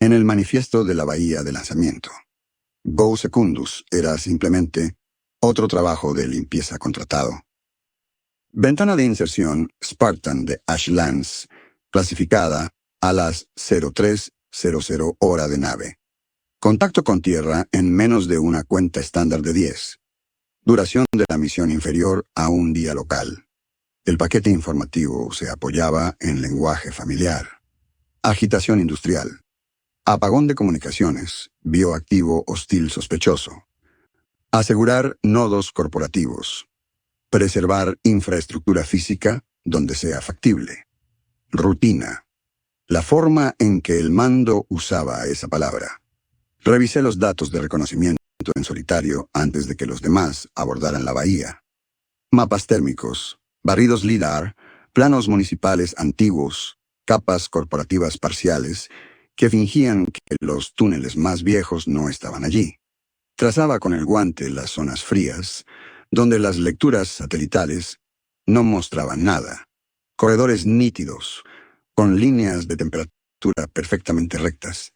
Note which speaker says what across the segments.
Speaker 1: en el manifiesto de la bahía de lanzamiento. Go Secundus era simplemente otro trabajo de limpieza contratado. Ventana de inserción Spartan de Ash Lance, clasificada a las 03:00 hora de nave. Contacto con tierra en menos de una cuenta estándar de 10. Duración de la misión inferior a un día local. El paquete informativo se apoyaba en lenguaje familiar. Agitación industrial. Apagón de comunicaciones. Bioactivo hostil sospechoso. Asegurar nodos corporativos. Preservar infraestructura física donde sea factible. Rutina. La forma en que el mando usaba esa palabra. Revisé los datos de reconocimiento en solitario antes de que los demás abordaran la bahía. Mapas térmicos, barridos LIDAR, planos municipales antiguos, capas corporativas parciales que fingían que los túneles más viejos no estaban allí. Trazaba con el guante las zonas frías, donde las lecturas satelitales no mostraban nada. Corredores nítidos, con líneas de temperatura perfectamente rectas.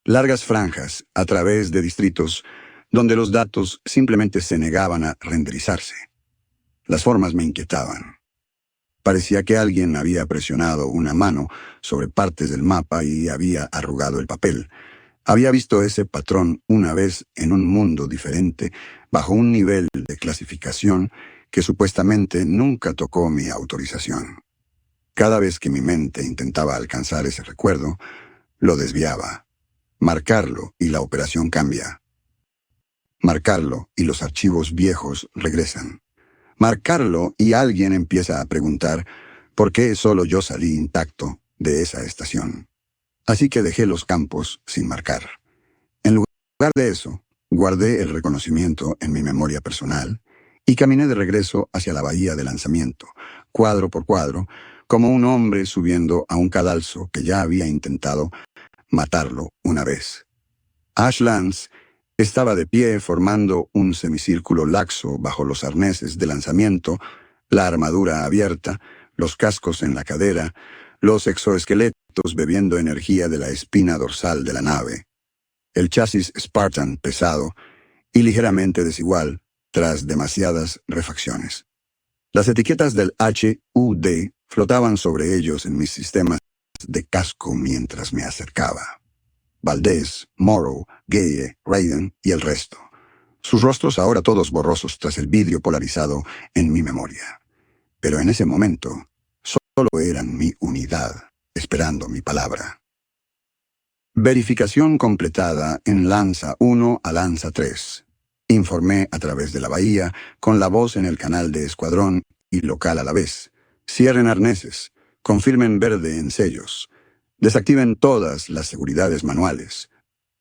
Speaker 1: Largas franjas a través de distritos donde los datos simplemente se negaban a renderizarse. Las formas me inquietaban. Parecía que alguien había presionado una mano sobre partes del mapa y había arrugado el papel. Había visto ese patrón una vez en un mundo diferente, bajo un nivel de clasificación que supuestamente nunca tocó mi autorización. Cada vez que mi mente intentaba alcanzar ese recuerdo, lo desviaba. Marcarlo y la operación cambia. Marcarlo y los archivos viejos regresan. Marcarlo y alguien empieza a preguntar por qué solo yo salí intacto de esa estación. Así que dejé los campos sin marcar. En lugar de eso, guardé el reconocimiento en mi memoria personal y caminé de regreso hacia la bahía de lanzamiento, cuadro por cuadro, como un hombre subiendo a un cadalso que ya había intentado matarlo una vez. Ash Lance estaba de pie formando un semicírculo laxo bajo los arneses de lanzamiento, la armadura abierta, los cascos en la cadera, los exoesqueletos bebiendo energía de la espina dorsal de la nave. El chasis Spartan pesado y ligeramente desigual tras demasiadas refacciones. Las etiquetas del HUD flotaban sobre ellos en mis sistemas de casco mientras me acercaba. Valdez, Morrow, Gaye, Raiden y el resto. Sus rostros ahora todos borrosos tras el vidrio polarizado en mi memoria. Pero en ese momento, solo eran mi unidad, esperando mi palabra. Verificación completada en Lanza 1 a Lanza 3. Informé a través de la bahía, con la voz en el canal de escuadrón y local a la vez. Cierren arneses. Confirmen verde en sellos. Desactiven todas las seguridades manuales.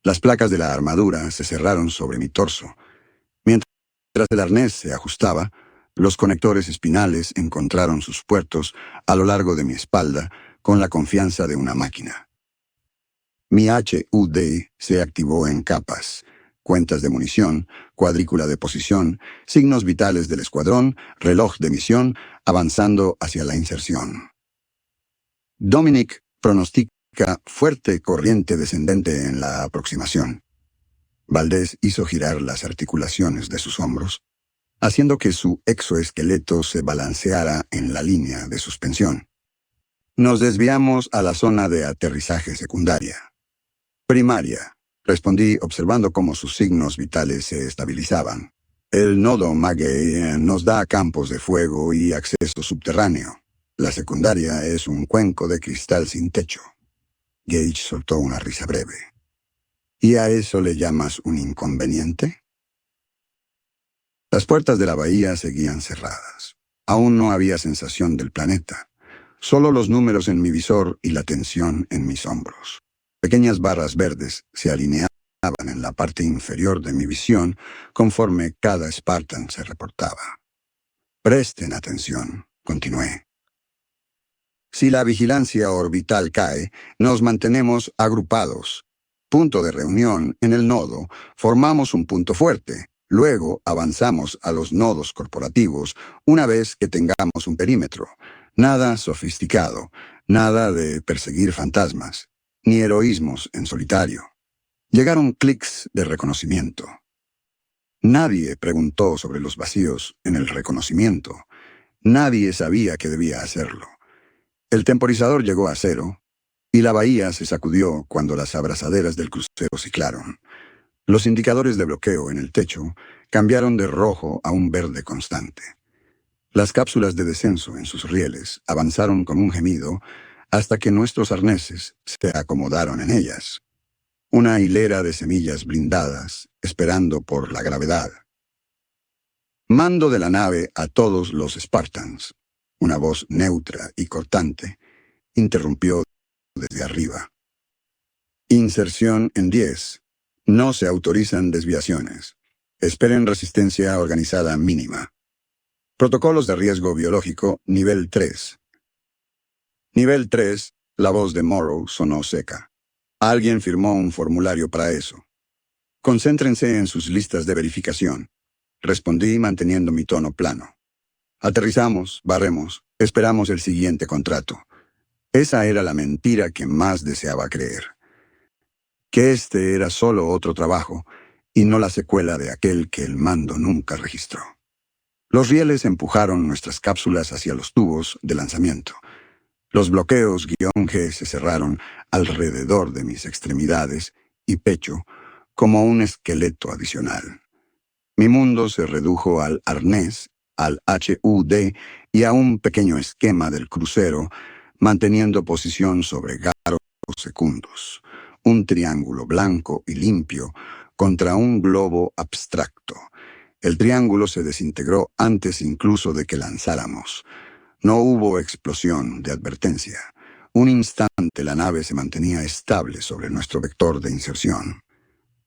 Speaker 1: Las placas de la armadura se cerraron sobre mi torso. Mientras el arnés se ajustaba, los conectores espinales encontraron sus puertos a lo largo de mi espalda con la confianza de una máquina. Mi HUD se activó en capas. Cuentas de munición, cuadrícula de posición, signos vitales del escuadrón, reloj de misión, avanzando hacia la inserción. Dominic pronostica fuerte corriente descendente en la aproximación. Valdez hizo girar las articulaciones de sus hombros, haciendo que su exoesqueleto se balanceara en la línea de suspensión. Nos desviamos a la zona de aterrizaje secundaria. Primaria, respondí observando cómo sus signos vitales se estabilizaban. El nodo Maguey nos da campos de fuego y acceso subterráneo. La secundaria es un cuenco de cristal sin techo. Gage soltó una risa breve. ¿Y a eso le llamas un inconveniente? Las puertas de la bahía seguían cerradas. Aún no había sensación del planeta. Solo los números en mi visor y la tensión en mis hombros. Pequeñas barras verdes se alineaban en la parte inferior de mi visión conforme cada Spartan se reportaba. Presten atención, continué. Si la vigilancia orbital cae, nos mantenemos agrupados. Punto de reunión en el nodo, formamos un punto fuerte. Luego avanzamos a los nodos corporativos una vez que tengamos un perímetro. Nada sofisticado, nada de perseguir fantasmas. ni heroísmos en solitario. Llegaron clics de reconocimiento. Nadie preguntó sobre los vacíos en el reconocimiento. Nadie sabía que debía hacerlo. El temporizador llegó a 0, y la bahía se sacudió cuando las abrazaderas del crucero ciclaron. Los indicadores de bloqueo en el techo cambiaron de rojo a un verde constante. Las cápsulas de descenso en sus rieles avanzaron con un gemido hasta que nuestros arneses se acomodaron en ellas. Una hilera de semillas blindadas, esperando por la gravedad. Mando de la nave a todos los Spartans. Una voz neutra y cortante interrumpió desde arriba. Inserción en 10. No se autorizan desviaciones. Esperen resistencia organizada mínima. Protocolos de riesgo biológico, nivel 3. Nivel 3, la voz de Morrow sonó seca. Alguien firmó un formulario para eso. Concéntrense en sus listas de verificación. Respondí manteniendo mi tono plano. Aterrizamos, barremos, esperamos el siguiente contrato. Esa era la mentira que más deseaba creer. Que este era solo otro trabajo, y no la secuela de aquel que el mando nunca registró. Los rieles empujaron nuestras cápsulas hacia los tubos de lanzamiento. Los bloqueos -G se cerraron alrededor de mis extremidades y pecho como un esqueleto adicional. Mi mundo se redujo al arnés, al HUD y a un pequeño esquema del crucero, manteniendo posición sobre Garo Secundus, un triángulo blanco y limpio contra un globo abstracto. El triángulo se desintegró antes incluso de que lanzáramos. No hubo explosión de advertencia. Un instante la nave se mantenía estable sobre nuestro vector de inserción.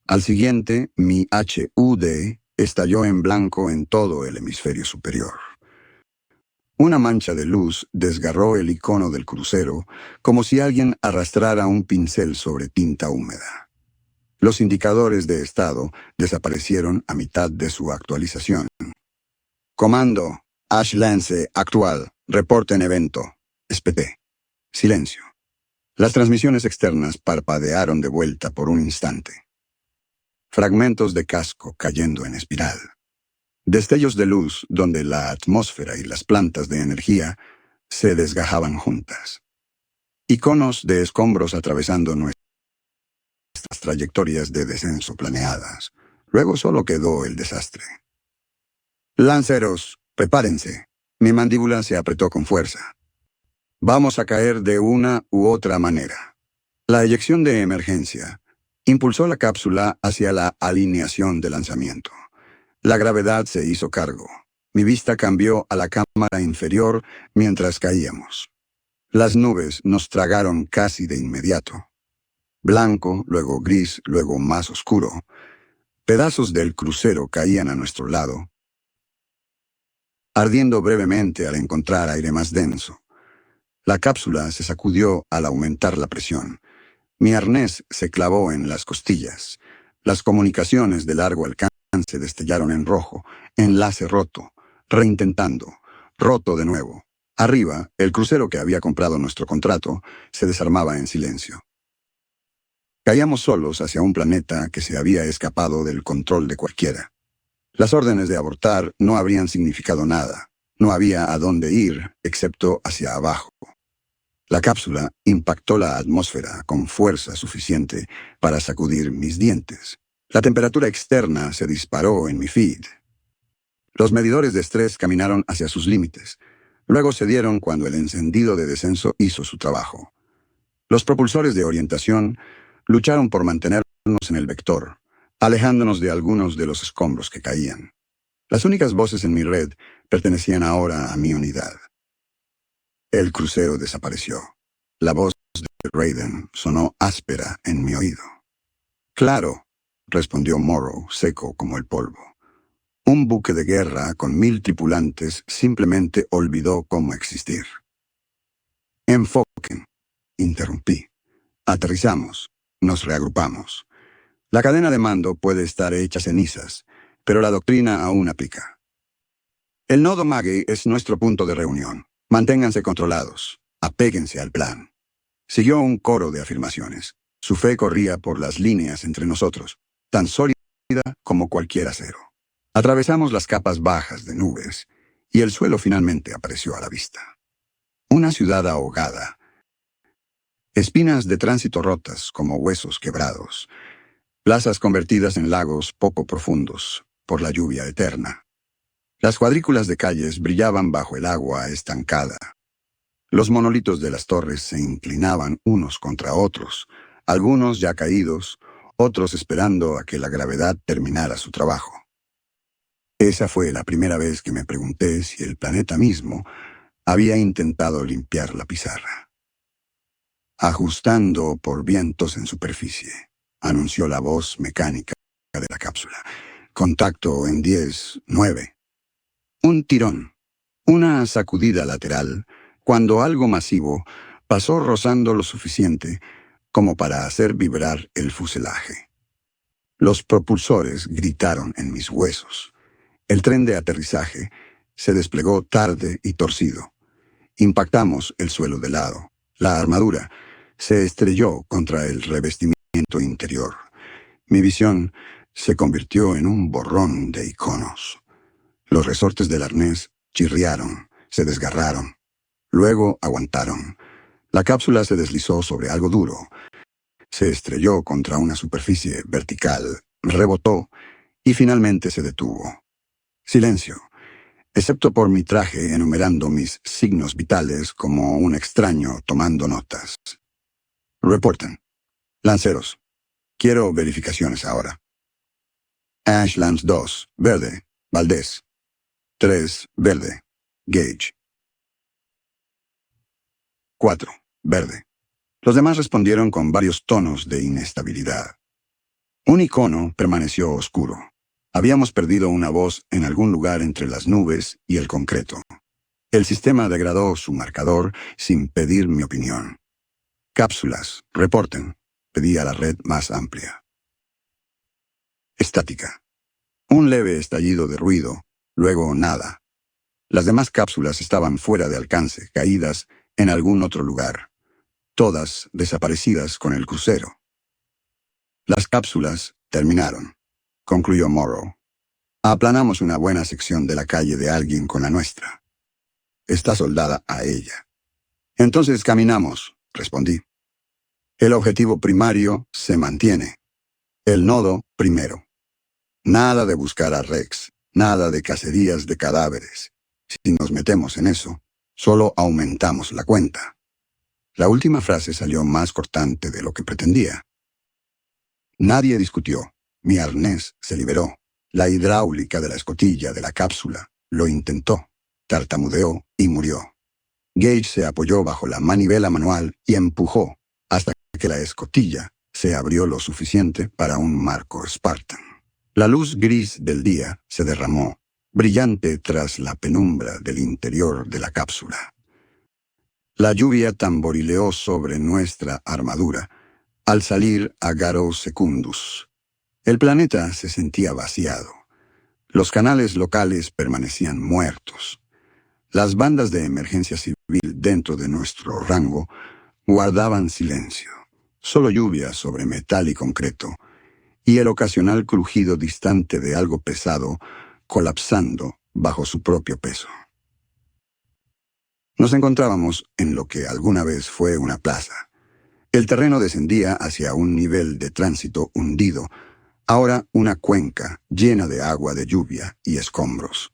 Speaker 1: Al siguiente, mi HUD estalló en blanco en todo el hemisferio superior. Una mancha de luz desgarró el icono del crucero como si alguien arrastrara un pincel sobre tinta húmeda. Los indicadores de estado desaparecieron a mitad de su actualización. Comando, Ash Lance actual, reporte en evento. Espeté. Silencio. Las transmisiones externas parpadearon de vuelta por un instante. Fragmentos de casco cayendo en espiral. Destellos de luz donde la atmósfera y las plantas de energía se desgajaban juntas. Iconos de escombros atravesando nuestras trayectorias de descenso planeadas. Luego solo quedó el desastre. Lanceros, prepárense. Mi mandíbula se apretó con fuerza. Vamos a caer de una u otra manera. La eyección de emergencia impulsó la cápsula hacia la alineación de lanzamiento. La gravedad se hizo cargo. Mi vista cambió a la cámara inferior mientras caíamos. Las nubes nos tragaron casi de inmediato. Blanco, luego gris, luego más oscuro. Pedazos del crucero caían a nuestro lado, ardiendo brevemente al encontrar aire más denso. La cápsula se sacudió al aumentar la presión. Mi arnés se clavó en las costillas. Las comunicaciones de largo alcance destellaron en rojo. Enlace roto. Reintentando. Roto de nuevo. Arriba, el crucero que había comprado nuestro contrato se desarmaba en silencio. Caíamos solos hacia un planeta que se había escapado del control de cualquiera. Las órdenes de abortar no habrían significado nada. No había a dónde ir, excepto hacia abajo. La cápsula impactó la atmósfera con fuerza suficiente para sacudir mis dientes. La temperatura externa se disparó en mi feed. Los medidores de estrés caminaron hacia sus límites. Luego cedieron cuando el encendido de descenso hizo su trabajo. Los propulsores de orientación lucharon por mantenernos en el vector, alejándonos de algunos de los escombros que caían. Las únicas voces en mi red pertenecían ahora a mi unidad. El crucero desapareció. La voz de Raiden sonó áspera en mi oído. «Claro», respondió Morrow, seco como el polvo. Un buque de guerra con 1000 tripulantes simplemente olvidó cómo existir. «Enfoquen», interrumpí. Aterrizamos. Nos reagrupamos. La cadena de mando puede estar hecha cenizas, pero la doctrina aún aplica. El nodo Maggie es nuestro punto de reunión. Manténganse controlados. Apéguense al plan. Siguió un coro de afirmaciones. Su fe corría por las líneas entre nosotros, tan sólida como cualquier acero. Atravesamos las capas bajas de nubes, y el suelo finalmente apareció a la vista. Una ciudad ahogada. Espinas de tránsito rotas como huesos quebrados. Plazas convertidas en lagos poco profundos por la lluvia eterna. Las cuadrículas de calles brillaban bajo el agua estancada. Los monolitos de las torres se inclinaban unos contra otros, algunos ya caídos, otros esperando a que la gravedad terminara su trabajo. Esa fue la primera vez que me pregunté si el planeta mismo había intentado limpiar la pizarra. Ajustando por vientos en superficie, anunció la voz mecánica de la cápsula. Contacto en 10, 9. Un tirón, una sacudida lateral, cuando algo masivo pasó rozando lo suficiente como para hacer vibrar el fuselaje. Los propulsores gritaron en mis huesos. El tren de aterrizaje se desplegó tarde y torcido. Impactamos el suelo de lado. La armadura se estrelló contra el revestimiento interior. Mi visión se convirtió en un borrón de iconos. Los resortes del arnés chirriaron, se desgarraron. Luego aguantaron. La cápsula se deslizó sobre algo duro. Se estrelló contra una superficie vertical, rebotó y finalmente se detuvo. Silencio, excepto por mi traje enumerando mis signos vitales como un extraño tomando notas. Reporten. Lanceros. Quiero verificaciones ahora. Ashlands 2, verde. Valdés. 3, verde. Gage. 4, verde. Los demás respondieron con varios tonos de inestabilidad. Un icono permaneció oscuro. Habíamos perdido una voz en algún lugar entre las nubes y el concreto. El sistema degradó su marcador sin pedir mi opinión. Cápsulas, reporten. Pedí a la red más amplia. Estática. Un leve estallido de ruido, luego nada. Las demás cápsulas estaban fuera de alcance, caídas en algún otro lugar. Todas desaparecidas con el crucero. Las cápsulas terminaron, concluyó Morrow. Aplanamos una buena sección de la calle de alguien con la nuestra. Está soldada a ella. Entonces caminamos, respondí. El objetivo primario se mantiene. El nodo primero. Nada de buscar a Rex, nada de cacerías de cadáveres. Si nos metemos en eso, solo aumentamos la cuenta. La última frase salió más cortante de lo que pretendía. Nadie discutió. Mi arnés se liberó. La hidráulica de la escotilla de la cápsula lo intentó, tartamudeó y murió. Gage se apoyó bajo la manivela manual y empujó hasta que la escotilla se abrió lo suficiente para un marco Spartan. La luz gris del día se derramó, brillante tras la penumbra del interior de la cápsula. La lluvia tamborileó sobre nuestra armadura al salir a Garo Secundus. El planeta se sentía vaciado. Los canales locales permanecían muertos. Las bandas de emergencia civil dentro de nuestro rango guardaban silencio. Solo lluvia sobre metal y concreto, y el ocasional crujido distante de algo pesado colapsando bajo su propio peso. Nos encontrábamos en lo que alguna vez fue una plaza. El terreno descendía hacia un nivel de tránsito hundido, ahora una cuenca llena de agua de lluvia y escombros.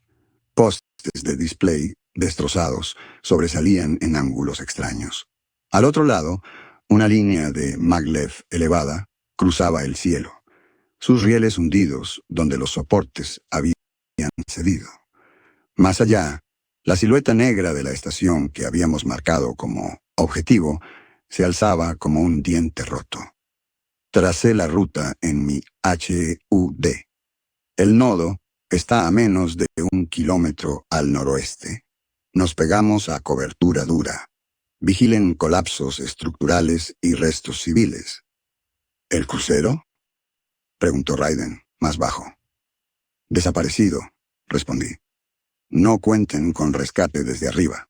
Speaker 1: Postes de display, destrozados, sobresalían en ángulos extraños. Al otro lado, una línea de maglev elevada cruzaba el cielo, sus rieles hundidos donde los soportes habían cedido. Más allá, la silueta negra de la estación que habíamos marcado como objetivo se alzaba como un diente roto. Tracé la ruta en mi HUD. El nodo está a menos de 1 kilómetro al noroeste. Nos pegamos a cobertura dura. Vigilen colapsos estructurales y restos civiles. ¿El crucero?, preguntó Raiden, más bajo. Desaparecido, respondí. No cuenten con rescate desde arriba.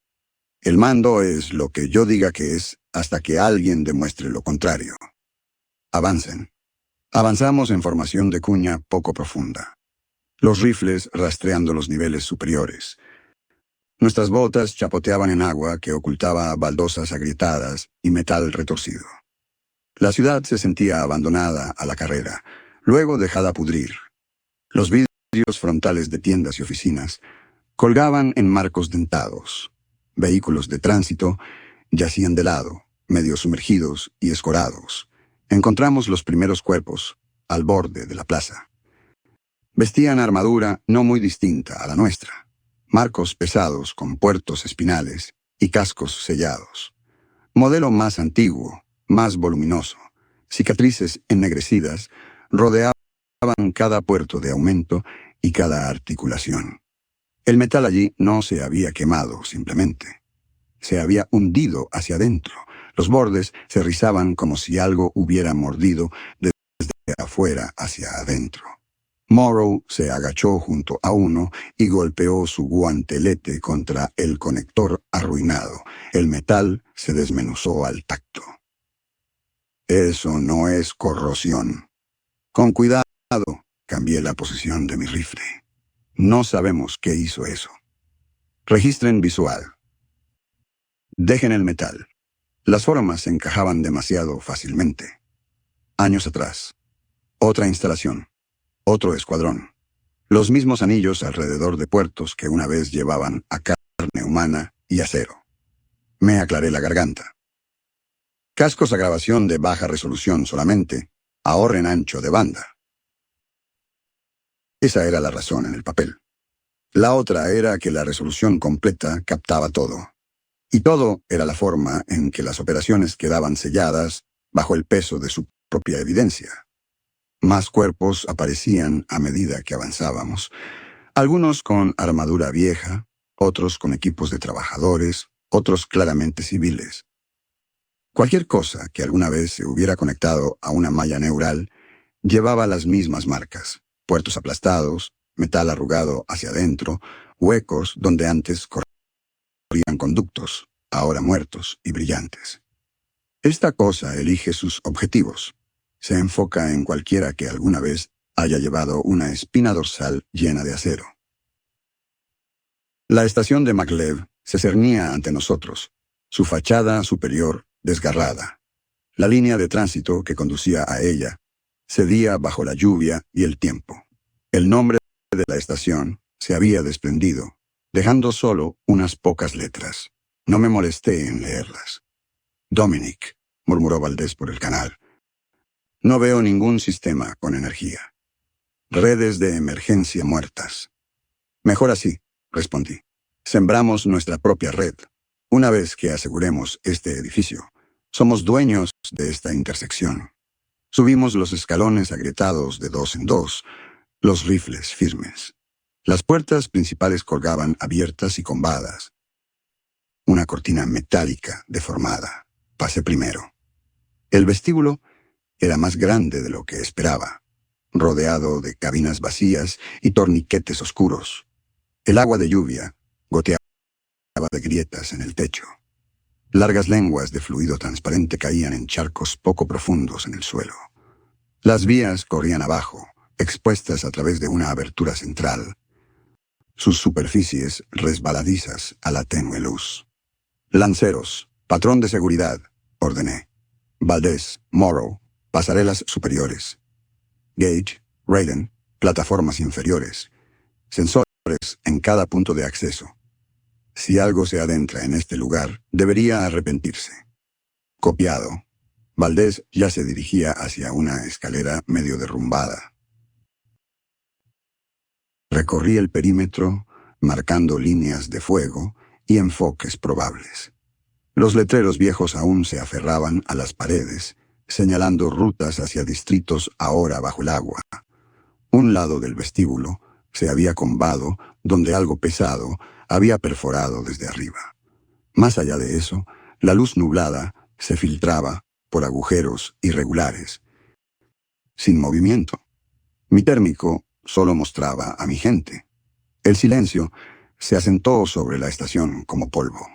Speaker 1: El mando es lo que yo diga que es hasta que alguien demuestre lo contrario. Avancen. Avanzamos en formación de cuña poco profunda. Los rifles rastreando los niveles superiores. Nuestras botas chapoteaban en agua que ocultaba baldosas agrietadas y metal retorcido. La ciudad se sentía abandonada a la carrera, luego dejada pudrir. Los vidrios frontales de tiendas y oficinas colgaban en marcos dentados. Vehículos de tránsito yacían de lado, medio sumergidos y escorados. Encontramos los primeros cuerpos al borde de la plaza. Vestían armadura no muy distinta a la nuestra. Marcos pesados con puertos espinales y cascos sellados. Modelo más antiguo, más voluminoso. Cicatrices ennegrecidas rodeaban cada puerto de aumento y cada articulación. El metal allí no se había quemado simplemente. Se había hundido hacia adentro. Los bordes se rizaban como si algo hubiera mordido desde afuera hacia adentro. Morrow se agachó junto a uno y golpeó su guantelete contra el conector arruinado. El metal se desmenuzó al tacto. Eso no es corrosión. Con cuidado, cambié la posición de mi rifle. No sabemos qué hizo eso. Registren visual. Dejen el metal. Las formas se encajaban demasiado fácilmente. Años atrás. Otra instalación. Otro escuadrón. Los mismos anillos alrededor de puertos que una vez llevaban a carne humana y acero. Me aclaré la garganta. Cascos a grabación de baja resolución solamente. Ahorren ancho de banda. Esa era la razón en el papel. La otra era que la resolución completa captaba todo. Y todo era la forma en que las operaciones quedaban selladas bajo el peso de su propia evidencia. Más cuerpos aparecían a medida que avanzábamos, algunos con armadura vieja, otros con equipos de trabajadores, otros claramente civiles. Cualquier cosa que alguna vez se hubiera conectado a una malla neural llevaba las mismas marcas: puertos aplastados, metal arrugado hacia adentro, huecos donde antes corrían conductos, ahora muertos y brillantes. Esta cosa elige sus objetivos. Se enfoca en cualquiera que alguna vez haya llevado una espina dorsal llena de acero. La estación de Maglev se cernía ante nosotros, su fachada superior desgarrada. La línea de tránsito que conducía a ella cedía bajo la lluvia y el tiempo. El nombre de la estación se había desprendido, dejando solo unas pocas letras. No me molesté en leerlas. Dominic, murmuró Valdés por el canal. No veo ningún sistema con energía. Redes de emergencia muertas. Mejor así, respondí. Sembramos nuestra propia red. Una vez que aseguremos este edificio, somos dueños de esta intersección. Subimos los escalones agrietados de 2 en 2, los rifles firmes. Las puertas principales colgaban abiertas y combadas. Una cortina metálica deformada. Pasé primero. El vestíbulo era más grande de lo que esperaba, rodeado de cabinas vacías y torniquetes oscuros. El agua de lluvia goteaba de grietas en el techo. Largas lenguas de fluido transparente caían en charcos poco profundos en el suelo. Las vías corrían abajo, expuestas a través de una abertura central, sus superficies resbaladizas a la tenue luz. Lanceros, patrón de seguridad, ordené. Valdés, Morrow, pasarelas superiores. Gage, Raiden, plataformas inferiores. Sensores en cada punto de acceso. Si algo se adentra en este lugar, debería arrepentirse. Copiado. Valdés ya se dirigía hacia una escalera medio derrumbada. Recorrí el perímetro, marcando líneas de fuego y enfoques probables. Los letreros viejos aún se aferraban a las paredes, señalando rutas hacia distritos ahora bajo el agua. Un lado del vestíbulo se había combado donde algo pesado había perforado desde arriba. Más allá de eso, la luz nublada se filtraba por agujeros irregulares, sin movimiento. Mi térmico solo mostraba a mi gente. El silencio se asentó sobre la estación como polvo.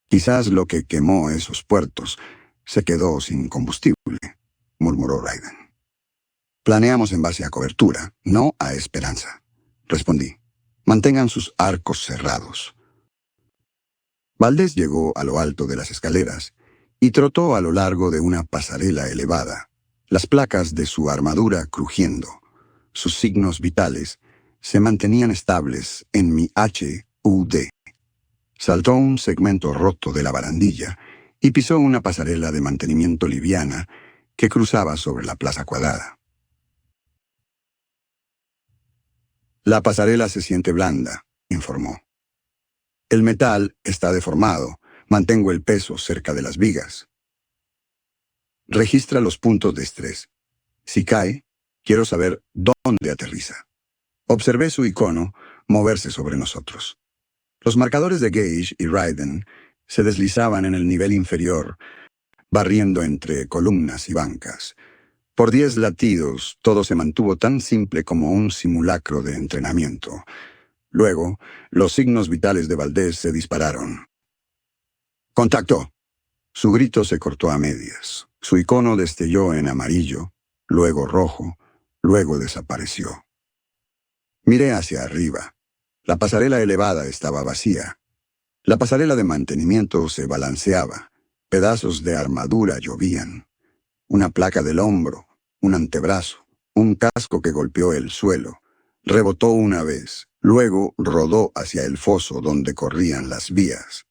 Speaker 1: Quizás lo que quemó esos puertos se quedó sin combustible, murmuró Raiden. Planeamos en base a cobertura, no a esperanza, respondí. Mantengan sus arcos cerrados. Valdés llegó a lo alto de las escaleras y trotó a lo largo de una pasarela elevada, las placas de su armadura crujiendo. Sus signos vitales se mantenían estables en mi HUD. Saltó un segmento roto de la barandilla y pisó una pasarela de mantenimiento liviana que cruzaba sobre la plaza cuadrada. La pasarela se siente blanda, informó. El metal está deformado. Mantengo el peso cerca de las vigas. Registra los puntos de estrés. Si cae, quiero saber dónde aterriza. Observé su icono moverse sobre nosotros. Los marcadores de Gage y Raiden se deslizaban en el nivel inferior, barriendo entre columnas y bancas. Por 10 latidos, todo se mantuvo tan simple como un simulacro de entrenamiento. Luego, los signos vitales de Valdés se dispararon. ¡Contacto! Su grito se cortó a medias. Su icono destelló en amarillo, luego rojo, luego desapareció. Miré hacia arriba. La pasarela elevada estaba vacía. La pasarela de mantenimiento se balanceaba. Pedazos de armadura llovían. Una placa del hombro, un antebrazo, un casco que golpeó el suelo. Rebotó una vez, luego rodó hacia el foso donde corrían las vías.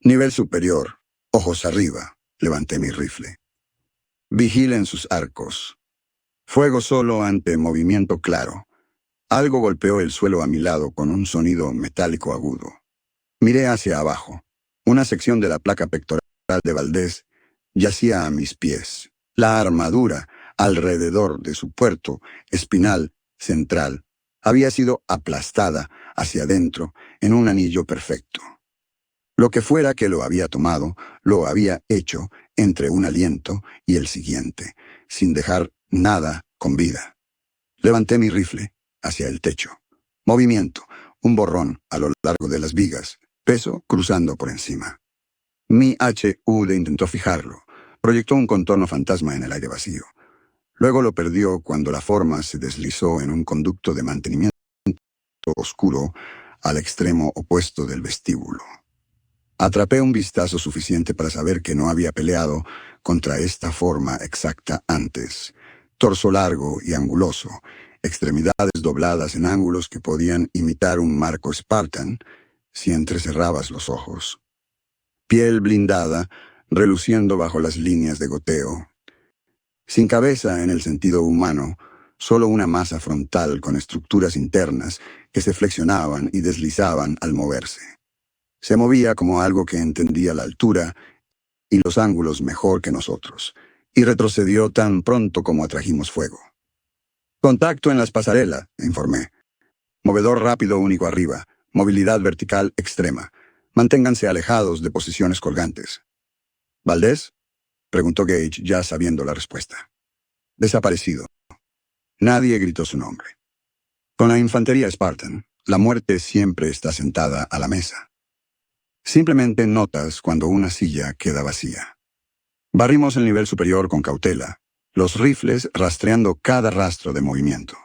Speaker 1: Nivel superior, ojos arriba, levanté mi rifle. Vigilen sus arcos. Fuego solo ante movimiento claro. Algo golpeó el suelo a mi lado con un sonido metálico agudo. Miré hacia abajo. Una sección de la placa pectoral de Valdés yacía a mis pies. La armadura, alrededor de su puerto espinal central, había sido aplastada hacia adentro en un anillo perfecto. Lo que fuera que lo había tomado, lo había hecho entre un aliento y el siguiente, sin dejar nada con vida. Levanté mi rifle hacia el techo. Movimiento, un borrón a lo largo de las vigas, peso cruzando por encima. Mi HUD intentó fijarlo. Proyectó un contorno fantasma en el aire vacío. Luego lo perdió cuando la forma se deslizó en un conducto de mantenimiento oscuro al extremo opuesto del vestíbulo. Atrapé un vistazo suficiente para saber que no había peleado contra esta forma exacta antes. Torso largo y anguloso, extremidades dobladas en ángulos que podían imitar un marco Spartan si entrecerrabas los ojos. Piel blindada, reluciendo bajo las líneas de goteo. Sin cabeza en el sentido humano, solo una masa frontal con estructuras internas que se flexionaban y deslizaban al moverse. Se movía como algo que entendía la altura y los ángulos mejor que nosotros, y retrocedió tan pronto como atrajimos fuego. Contacto en las pasarelas, informé. Movedor rápido único arriba, movilidad vertical extrema. Manténganse alejados de posiciones colgantes. ¿Valdés? Preguntó Gage, ya sabiendo la respuesta. Desaparecido. Nadie gritó su nombre. Con la infantería Spartan, la muerte siempre está sentada a la mesa. Simplemente notas cuando una silla queda vacía. Barrimos el nivel superior con cautela, los rifles rastreando cada rastro de movimiento.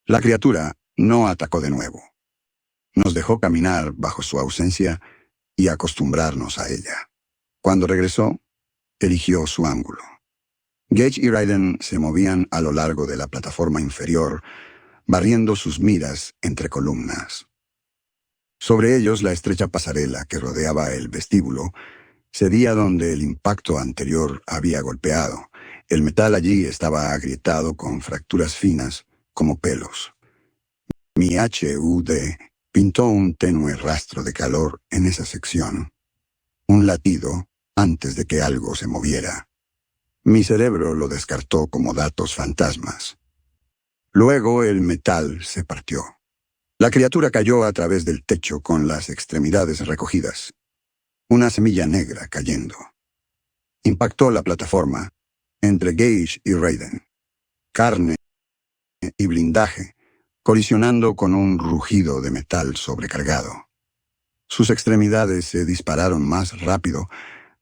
Speaker 1: La criatura no atacó de nuevo. Nos dejó caminar bajo su ausencia y acostumbrarnos a ella. Cuando regresó, eligió su ángulo. Gage y Raiden se movían a lo largo de la plataforma inferior, barriendo sus miras entre columnas. Sobre ellos la estrecha pasarela que rodeaba el vestíbulo cedía donde el impacto anterior había golpeado. El metal allí estaba agrietado con fracturas finas como pelos. Mi HUD pintó un tenue rastro de calor en esa sección. Un latido antes de que algo se moviera. Mi cerebro lo descartó como datos fantasmas. Luego el metal se partió. La criatura cayó a través del techo con las extremidades recogidas. Una semilla negra cayendo. Impactó la plataforma entre Gage y Raiden. Carne y blindaje, colisionando con un rugido de metal sobrecargado. Sus extremidades se dispararon más rápido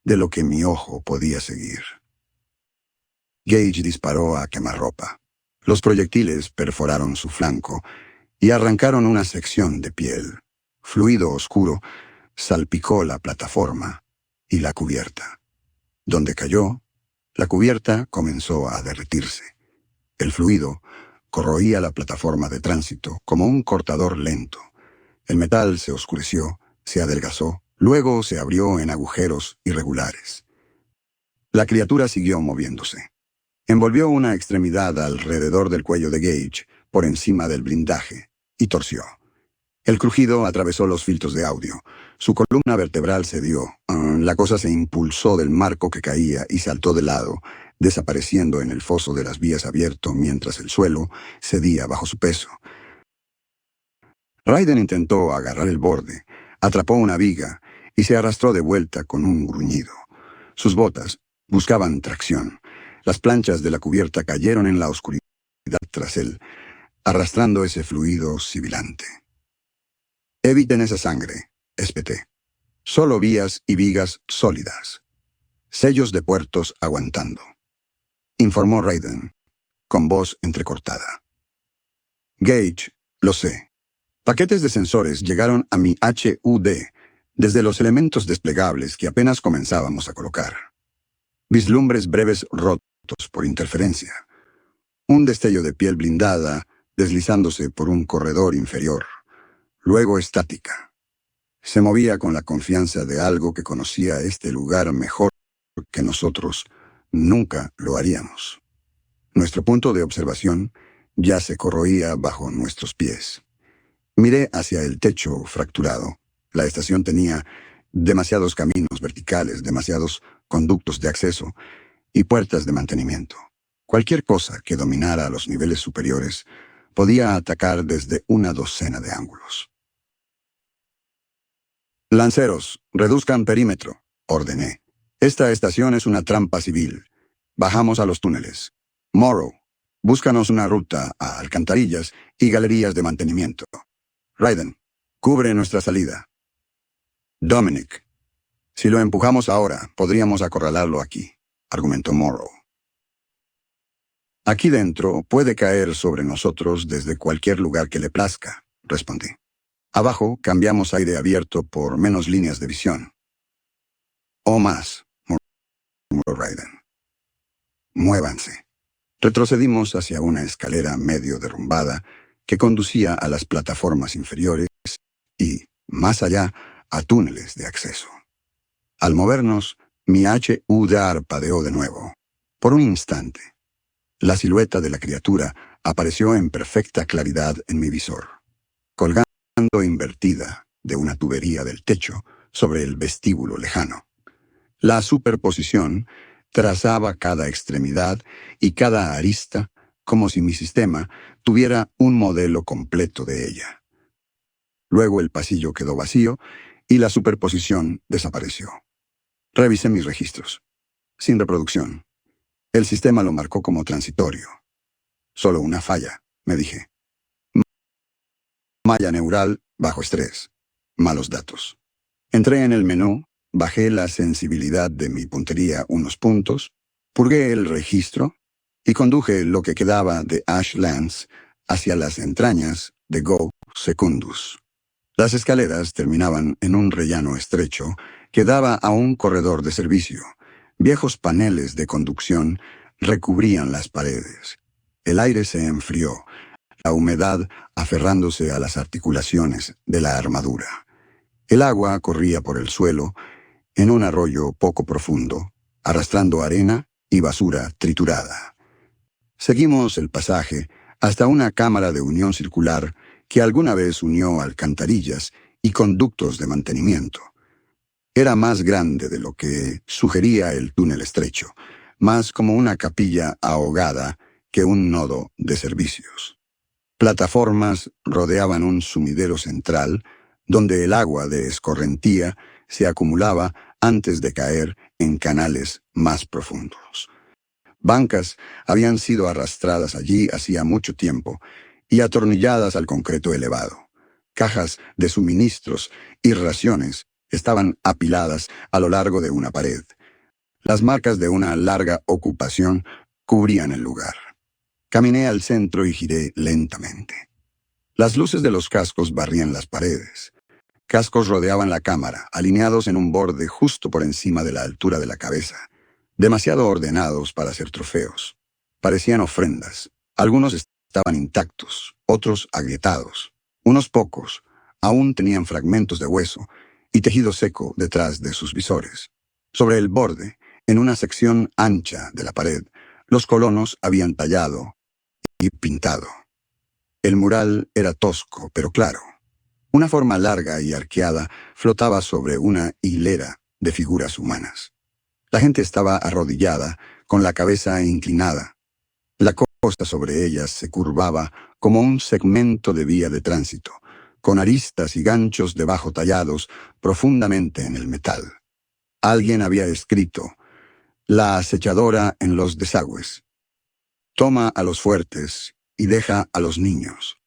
Speaker 1: de lo que mi ojo podía seguir. Gage disparó a quemarropa. Los proyectiles perforaron su flanco y arrancaron una sección de piel. Fluido oscuro salpicó la plataforma y la cubierta. Donde cayó, la cubierta comenzó a derretirse. El fluido corroía la plataforma de tránsito como un cortador lento. El metal se oscureció, se adelgazó, luego se abrió en agujeros irregulares. La criatura siguió moviéndose. Envolvió una extremidad alrededor del cuello de Gage, por encima del blindaje, y torció. El crujido atravesó los filtros de audio. Su columna vertebral cedió. La cosa se impulsó del marco que caía y saltó de lado, desapareciendo en el foso de las vías abierto mientras el suelo cedía bajo su peso. Raiden intentó agarrar el borde, atrapó una viga y se arrastró de vuelta con un gruñido. Sus botas buscaban tracción. Las planchas de la cubierta cayeron en la oscuridad tras él, arrastrando ese fluido sibilante. «Eviten esa sangre», espeté. «Solo vías y vigas sólidas. Sellos de puertos aguantando», informó Raiden, con voz entrecortada. «Gage, lo sé. Paquetes de sensores llegaron a mi HUD desde los elementos desplegables que apenas comenzábamos a colocar. Vislumbres breves rotos por interferencia. Un destello de piel blindada deslizándose por un corredor inferior. Luego estática. Se movía con la confianza de algo que conocía este lugar mejor que nosotros nunca lo haríamos. Nuestro punto de observación ya se corroía bajo nuestros pies. Miré hacia el techo fracturado. La estación tenía demasiados caminos verticales, demasiados conductos de acceso y puertas de mantenimiento. Cualquier cosa que dominara los niveles superiores podía atacar desde una docena de ángulos. «Lanceros, reduzcan perímetro», ordené. «Esta estación es una trampa civil. Bajamos a los túneles. Morrow, búscanos una ruta a alcantarillas y galerías de mantenimiento. Raiden, cubre nuestra salida. Dominic, si lo empujamos ahora, podríamos acorralarlo aquí», argumentó Morrow. «Aquí dentro puede caer sobre nosotros desde cualquier lugar que le plazca», respondí. «Abajo cambiamos aire abierto por menos líneas de visión». «O más», murmuró Raiden. «Muévanse». Retrocedimos hacia una escalera medio derrumbada que conducía a las plataformas inferiores y, más allá, a túneles de acceso. Al movernos, mi HUD parpadeó de nuevo. Por un instante, la silueta de la criatura apareció en perfecta claridad en mi visor, colgando invertida de una tubería del techo sobre el vestíbulo lejano. La superposición trazaba cada extremidad y cada arista como si mi sistema tuviera un modelo completo de ella. Luego el pasillo quedó vacío y la superposición desapareció. Revisé mis registros. Sin reproducción. El sistema lo marcó como transitorio. Solo una falla, me dije. Malla neural bajo estrés. Malos datos. Entré en el menú, bajé la sensibilidad de mi puntería unos puntos, purgué el registro y conduje lo que quedaba de Ash Lance hacia las entrañas de Go Secundus. Las escaleras terminaban en un rellano estrecho que daba a un corredor de servicio. Viejos paneles de conducción recubrían las paredes. El aire se enfrió, la humedad aferrándose a las articulaciones de la armadura. El agua corría por el suelo en un arroyo poco profundo, arrastrando arena y basura triturada. Seguimos el pasaje hasta una cámara de unión circular que alguna vez unió alcantarillas y conductos de mantenimiento. Era más grande de lo que sugería el túnel estrecho, más como una capilla ahogada que un nodo de servicios. Plataformas rodeaban un sumidero central, donde el agua de escorrentía se acumulaba antes de caer en canales más profundos. Bancas habían sido arrastradas allí hacía mucho tiempo y atornilladas al concreto elevado. Cajas de suministros y raciones estaban apiladas a lo largo de una pared. Las marcas de una larga ocupación cubrían el lugar. Caminé al centro y giré lentamente. Las luces de los cascos barrían las paredes. Cascos rodeaban la cámara, alineados en un borde justo por encima de la altura de la cabeza, demasiado ordenados para ser trofeos. Parecían ofrendas. Algunos estaban intactos, otros agrietados. Unos pocos aún tenían fragmentos de hueso y tejido seco detrás de sus visores. Sobre el borde, en una sección ancha de la pared, los colonos habían tallado y pintado. El mural era tosco, pero claro. Una forma larga y arqueada flotaba sobre una hilera de figuras humanas. La gente estaba arrodillada, con la cabeza inclinada. La costa sobre ellas se curvaba como un segmento de vía de tránsito, con aristas y ganchos debajo tallados profundamente en el metal. Alguien había escrito: "La acechadora en los desagües. Toma a los fuertes y deja a los niños".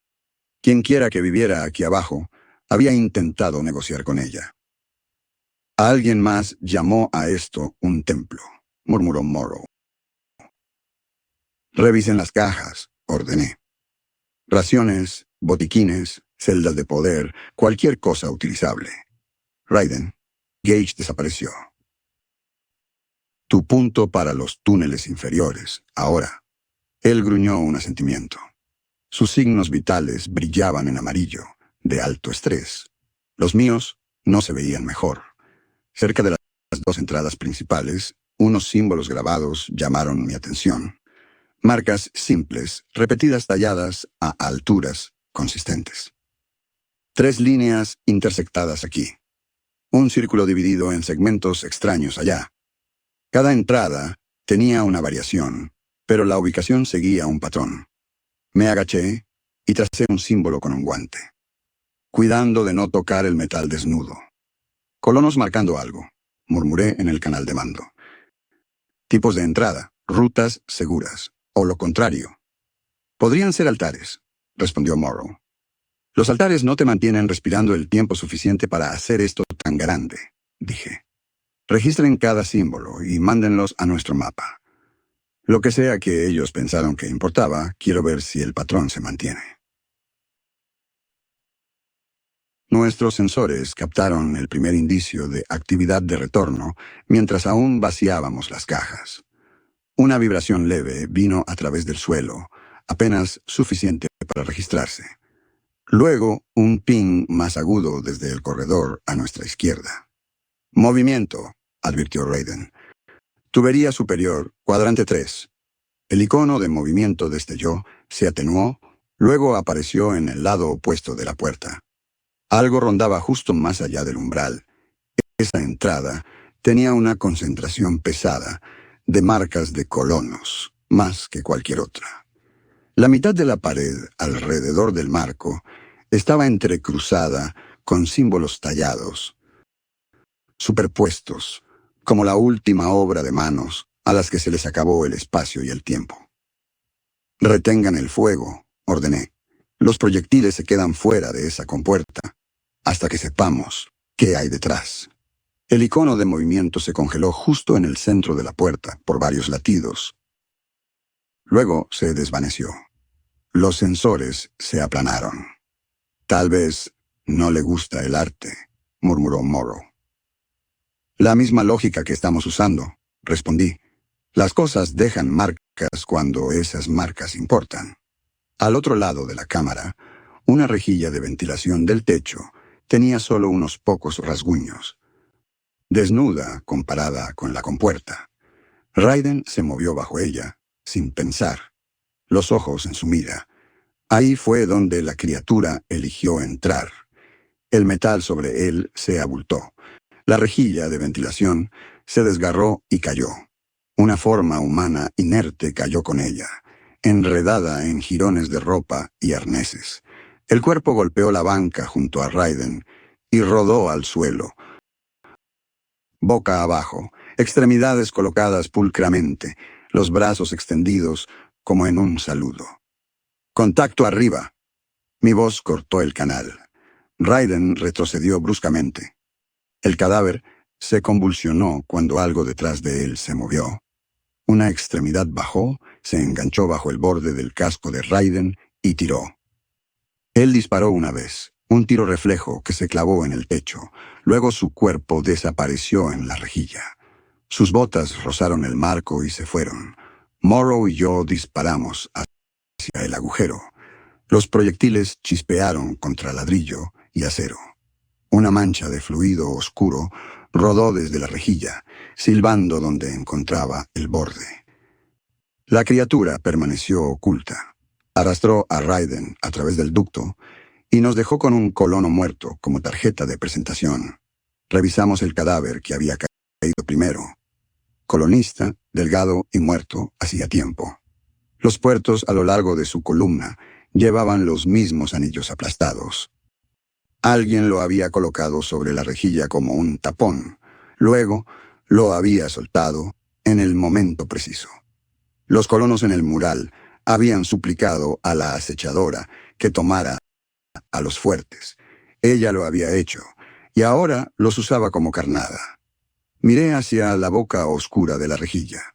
Speaker 1: Quienquiera que viviera aquí abajo había intentado negociar con ella. Alguien más llamó a esto un templo, murmuró Morrow. Revisen las cajas, ordené. Raciones, botiquines, celdas de poder, cualquier cosa utilizable. Raiden, Gage desapareció. Tu punto para los túneles inferiores, ahora. Él gruñó un asentimiento. Sus signos vitales brillaban en amarillo, de alto estrés. Los míos no se veían mejor. Cerca de las dos entradas principales, unos símbolos grabados llamaron mi atención. Marcas simples, repetidas talladas a alturas consistentes. 3 líneas intersectadas aquí. Un círculo dividido en segmentos extraños allá. Cada entrada tenía una variación, pero la ubicación seguía un patrón. Me agaché y tracé un símbolo con un guante, cuidando de no tocar el metal desnudo. Colonos marcando algo, murmuré en el canal de mando. Tipos de entrada, rutas seguras, o lo contrario. Podrían ser altares, respondió Morrow. Los altares no te mantienen respirando el tiempo suficiente para hacer esto tan grande, dije. Registren cada símbolo y mándenlos a nuestro mapa. Lo que sea que ellos pensaron que importaba, quiero ver si el patrón se mantiene. Nuestros sensores captaron el primer indicio de actividad de retorno mientras aún vaciábamos las cajas. Una vibración leve vino a través del suelo, apenas suficiente para registrarse. Luego, un ping más agudo desde el corredor a nuestra izquierda. Movimiento, advirtió Raiden. Tubería superior, cuadrante 3. El icono de movimiento destelló, se atenuó, luego apareció en el lado opuesto de la puerta. Algo rondaba justo más allá del umbral. Esa entrada tenía una concentración pesada de marcas de colonos, más que cualquier otra. La mitad de la pared alrededor del marco estaba entrecruzada con símbolos tallados, superpuestos, como la última obra de manos a las que se les acabó el espacio y el tiempo. Retengan el fuego, ordené. Los proyectiles se quedan fuera de esa compuerta, hasta que sepamos qué hay detrás. El icono de movimiento se congeló justo en el centro de la puerta por varios latidos. Luego se desvaneció. Los sensores se aplanaron. Tal vez no le gusta el arte, murmuró Morrow. La misma lógica que estamos usando, respondí. Las cosas dejan marcas cuando esas marcas importan. Al otro lado de la cámara, una rejilla de ventilación del techo tenía solo unos pocos rasguños. Desnuda comparada con la compuerta. Raiden se movió bajo ella, sin pensar, los ojos en su mira. Ahí fue donde la criatura eligió entrar. El metal sobre él se abultó. La rejilla de ventilación se desgarró y cayó. Una forma humana inerte cayó con ella, enredada en jirones de ropa y arneses. El cuerpo golpeó la banca junto a Raiden y rodó al suelo. Boca abajo, extremidades colocadas pulcramente, los brazos extendidos como en un saludo. «Contacto arriba». Mi voz cortó el canal. Raiden retrocedió bruscamente. El cadáver se convulsionó cuando algo detrás de él se movió. Una extremidad bajó, se enganchó bajo el borde del casco de Raiden y tiró. Él disparó una vez, un tiro reflejo que se clavó en el pecho. Luego su cuerpo desapareció en la rejilla. Sus botas rozaron el marco y se fueron. Morrow y yo disparamos hacia el agujero. Los proyectiles chispearon contra ladrillo y acero. Una mancha de fluido oscuro rodó desde la rejilla, silbando donde encontraba el borde. La criatura permaneció oculta. Arrastró a Raiden a través del ducto y nos dejó con un colono muerto como tarjeta de presentación. Revisamos el cadáver que había caído primero. Colonista, delgado y muerto hacía tiempo. Los puertos a lo largo de su columna llevaban los mismos anillos aplastados. Alguien lo había colocado sobre la rejilla como un tapón. Luego lo había soltado en el momento preciso. Los colonos en el mural habían suplicado a la acechadora que tomara a los fuertes. Ella lo había hecho, y ahora los usaba como carnada. Miré hacia la boca oscura de la rejilla.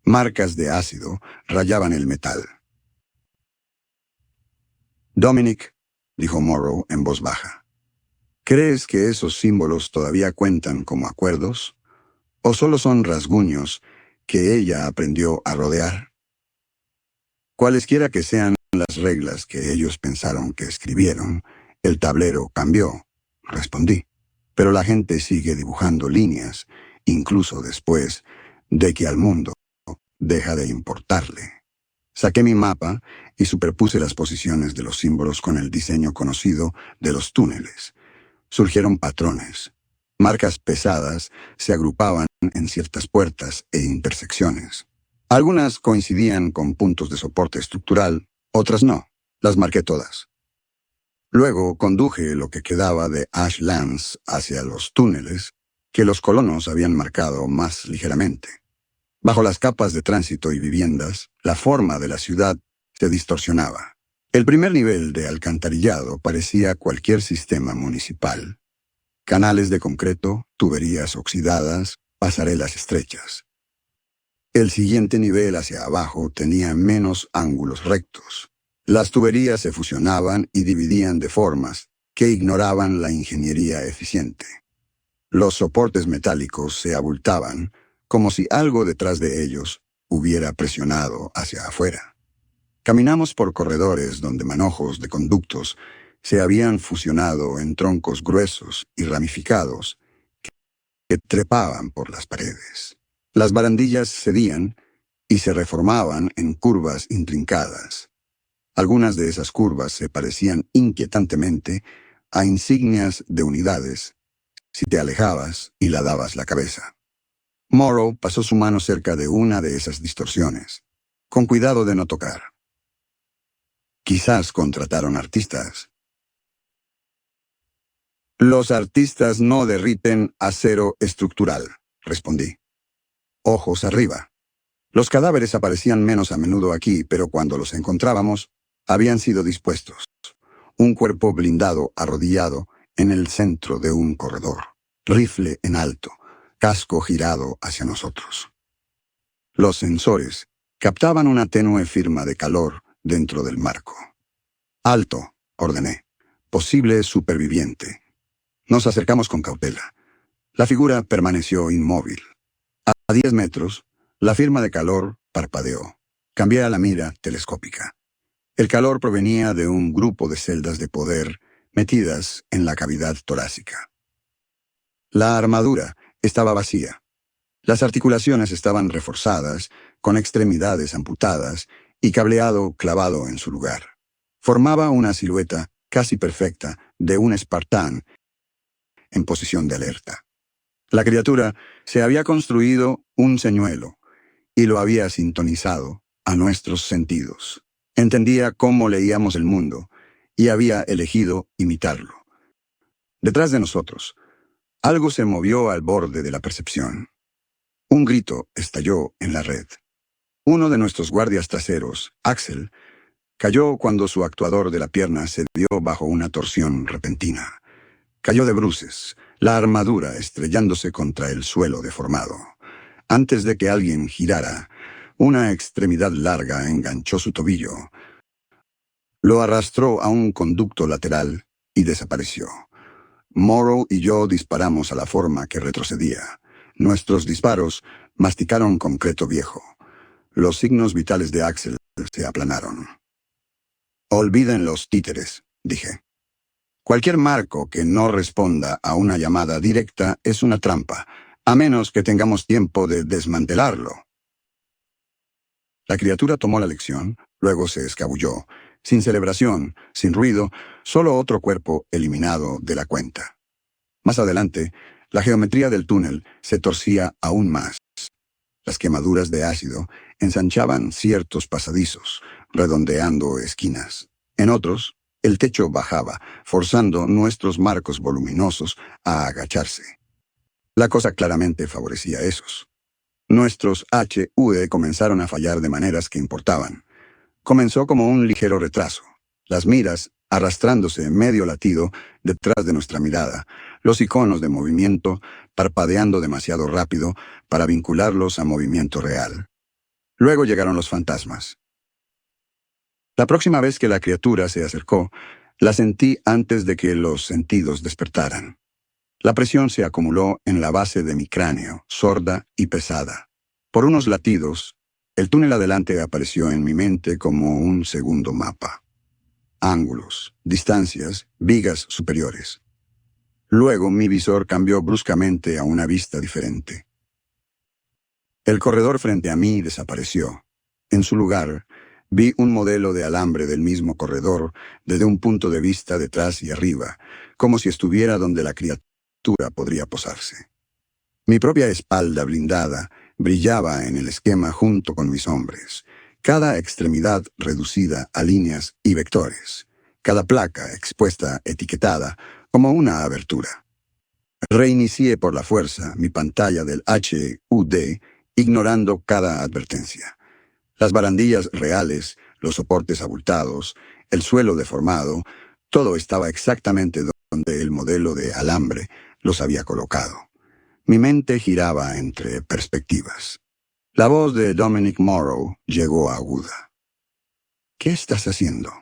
Speaker 1: Marcas de ácido rayaban el metal. «Dominic», dijo Morrow en voz baja, «¿crees que esos símbolos todavía cuentan como acuerdos? ¿O solo son rasguños que ella aprendió a rodear? Cualesquiera que sean las reglas que ellos pensaron que escribieron, el tablero cambió», respondí. «Pero la gente sigue dibujando líneas, incluso después de que al mundo deja de importarle». Saqué mi mapa y superpuse las posiciones de los símbolos con el diseño conocido de los túneles. Surgieron patrones. Marcas pesadas se agrupaban en ciertas puertas e intersecciones. Algunas coincidían con puntos de soporte estructural, otras no. Las marqué todas. Luego conduje lo que quedaba de Ashlands hacia los túneles que los colonos habían marcado más ligeramente. Bajo las capas de tránsito y viviendas, la forma de la ciudad se distorsionaba. El primer nivel de alcantarillado parecía cualquier sistema municipal. Canales de concreto, tuberías oxidadas, pasarelas estrechas. El siguiente nivel hacia abajo tenía menos ángulos rectos. Las tuberías se fusionaban y dividían de formas que ignoraban la ingeniería eficiente. Los soportes metálicos se abultaban, como si algo detrás de ellos hubiera presionado hacia afuera. Caminamos por corredores donde manojos de conductos se habían fusionado en troncos gruesos y ramificados que trepaban por las paredes. Las barandillas cedían y se reformaban en curvas intrincadas. Algunas de esas curvas se parecían inquietantemente a insignias de unidades si te alejabas y la dabas la cabeza. Morrow pasó su mano cerca de una de esas distorsiones, con cuidado de no tocar. Quizás contrataron artistas. «Los artistas no derriten acero estructural», respondí. Ojos arriba. Los cadáveres aparecían menos a menudo aquí, pero cuando los encontrábamos, habían sido dispuestos. Un cuerpo blindado arrodillado en el centro de un corredor, rifle en alto, casco girado hacia nosotros. Los sensores captaban una tenue firma de calor dentro del marco. «Alto», ordené. «Posible superviviente». Nos acercamos con cautela. La figura permaneció inmóvil. A 10 metros, la firma de calor parpadeó. Cambié a la mira telescópica. El calor provenía de un grupo de celdas de poder metidas en la cavidad torácica. La armadura estaba vacía. Las articulaciones estaban reforzadas, con extremidades amputadas y cableado clavado en su lugar. Formaba una silueta casi perfecta de un espartán en posición de alerta. La criatura se había construido un señuelo y lo había sintonizado a nuestros sentidos. Entendía cómo leíamos el mundo y había elegido imitarlo. Detrás de nosotros, algo se movió al borde de la percepción. Un grito estalló en la red. Uno de nuestros guardias traseros, Axel, cayó cuando su actuador de la pierna se dio bajo una torsión repentina. Cayó de bruces, la armadura estrellándose contra el suelo deformado. Antes de que alguien girara, una extremidad larga enganchó su tobillo. Lo arrastró a un conducto lateral y desapareció. Morrow y yo disparamos a la forma que retrocedía. Nuestros disparos masticaron concreto viejo. Los signos vitales de Axel se aplanaron. «Olviden los títeres», dije. «Cualquier marco que no responda a una llamada directa es una trampa, a menos que tengamos tiempo de desmantelarlo». La criatura tomó la lección, luego se escabulló, sin celebración, sin ruido, solo otro cuerpo eliminado de la cuenta. Más adelante, la geometría del túnel se torcía aún más. Las quemaduras de ácido ensanchaban ciertos pasadizos, redondeando esquinas. En otros, el techo bajaba, forzando nuestros marcos voluminosos a agacharse. La cosa claramente favorecía a esos. Nuestros HUD comenzaron a fallar de maneras que importaban. Comenzó como un ligero retraso. Las miras arrastrándose medio latido detrás de nuestra mirada, los iconos de movimiento parpadeando demasiado rápido para vincularlos a movimiento real. Luego llegaron los fantasmas. La próxima vez que la criatura se acercó, la sentí antes de que los sentidos despertaran. La presión se acumuló en la base de mi cráneo, sorda y pesada. Por unos latidos, el túnel adelante apareció en mi mente como un segundo mapa. Ángulos, distancias, vigas superiores. Luego mi visor cambió bruscamente a una vista diferente. El corredor frente a mí desapareció. En su lugar, vi un modelo de alambre del mismo corredor desde un punto de vista detrás y arriba, como si estuviera donde la criatura podría posarse. Mi propia espalda blindada brillaba en el esquema junto con mis hombres, cada extremidad reducida a líneas y vectores, cada placa expuesta etiquetada como una abertura. Reinicié por la fuerza mi pantalla del HUD, ignorando cada advertencia. Las barandillas reales, los soportes abultados, el suelo deformado, todo estaba exactamente donde el modelo de alambre los había colocado. Mi mente giraba entre perspectivas. La voz de Dominic Morrow llegó aguda. «¿Qué estás haciendo?»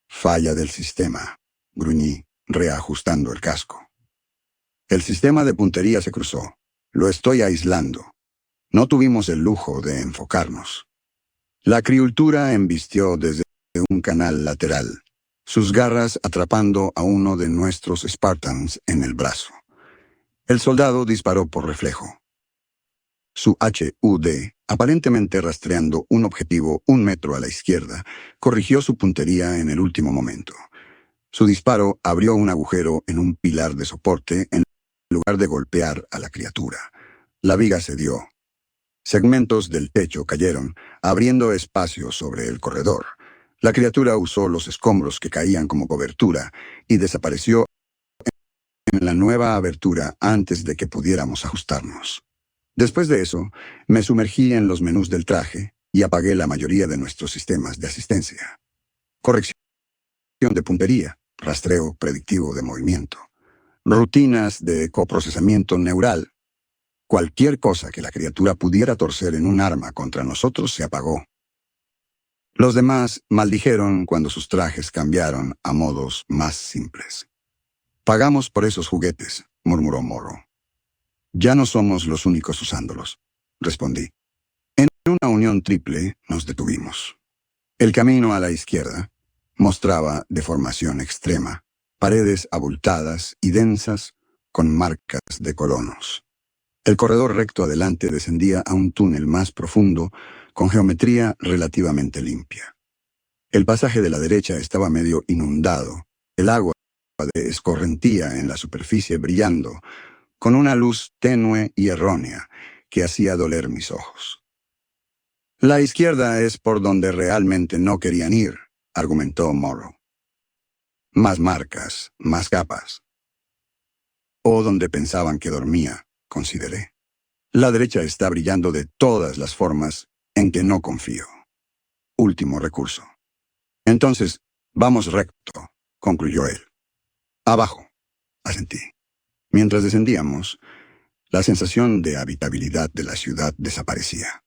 Speaker 1: «Falla del sistema», gruñí, reajustando el casco. «El sistema de puntería se cruzó. Lo estoy aislando. No tuvimos el lujo de enfocarnos». La criatura embistió desde un canal lateral, sus garras atrapando a uno de nuestros Spartans en el brazo. El soldado disparó por reflejo. Su HUD, aparentemente rastreando un objetivo 1 metro a la izquierda, corrigió su puntería en el último momento. Su disparo abrió un agujero en un pilar de soporte en lugar de golpear a la criatura. La viga cedió. Segmentos del techo cayeron, abriendo espacio sobre el corredor. La criatura usó los escombros que caían como cobertura y desapareció en la nueva abertura antes de que pudiéramos ajustarnos. Después de eso, me sumergí en los menús del traje y apagué la mayoría de nuestros sistemas de asistencia. Corrección de puntería, rastreo predictivo de movimiento, rutinas de coprocesamiento neural. Cualquier cosa que la criatura pudiera torcer en un arma contra nosotros se apagó. Los demás maldijeron cuando sus trajes cambiaron a modos más simples. «Pagamos por esos juguetes», murmuró Morrow. «Ya no somos los únicos usándolos», respondí. En una unión triple nos detuvimos. El camino a la izquierda mostraba deformación extrema, paredes abultadas y densas con marcas de colonos. El corredor recto adelante descendía a un túnel más profundo con geometría relativamente limpia. El pasaje de la derecha estaba medio inundado, el agua escorrentía en la superficie brillando, con una luz tenue y errónea que hacía doler mis ojos. «La izquierda es por donde realmente no querían ir», argumentó Morrow. «Más marcas, más capas». «O donde pensaban que dormía», consideré. «La derecha está brillando de todas las formas en que no confío. Último recurso». «Entonces, vamos recto», concluyó él. Abajo, asentí. Mientras descendíamos, la sensación de habitabilidad de la ciudad desaparecía.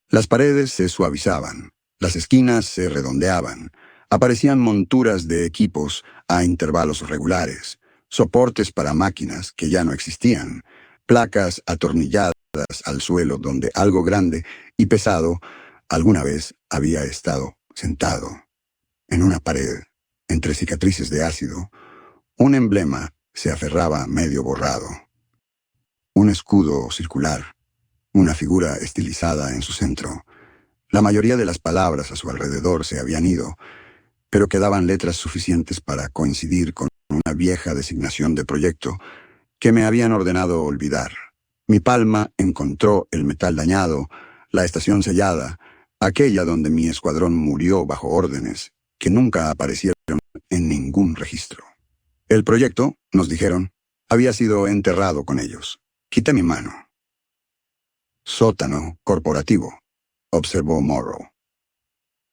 Speaker 1: Las paredes se suavizaban, las esquinas se redondeaban, aparecían monturas de equipos a intervalos regulares, soportes para máquinas que ya no existían, placas atornilladas al suelo donde algo grande y pesado alguna vez había estado sentado. En una pared, entre cicatrices de ácido, un emblema se aferraba medio borrado. Un escudo circular, una figura estilizada en su centro. La mayoría de las palabras a su alrededor se habían ido, pero quedaban letras suficientes para coincidir con una vieja designación de proyecto que me habían ordenado olvidar. Mi palma encontró el metal dañado, la estación sellada, aquella donde mi escuadrón murió bajo órdenes que nunca aparecieron en ningún registro. El proyecto, nos dijeron, había sido enterrado con ellos. Quité mi mano. Sótano corporativo, observó Morrow.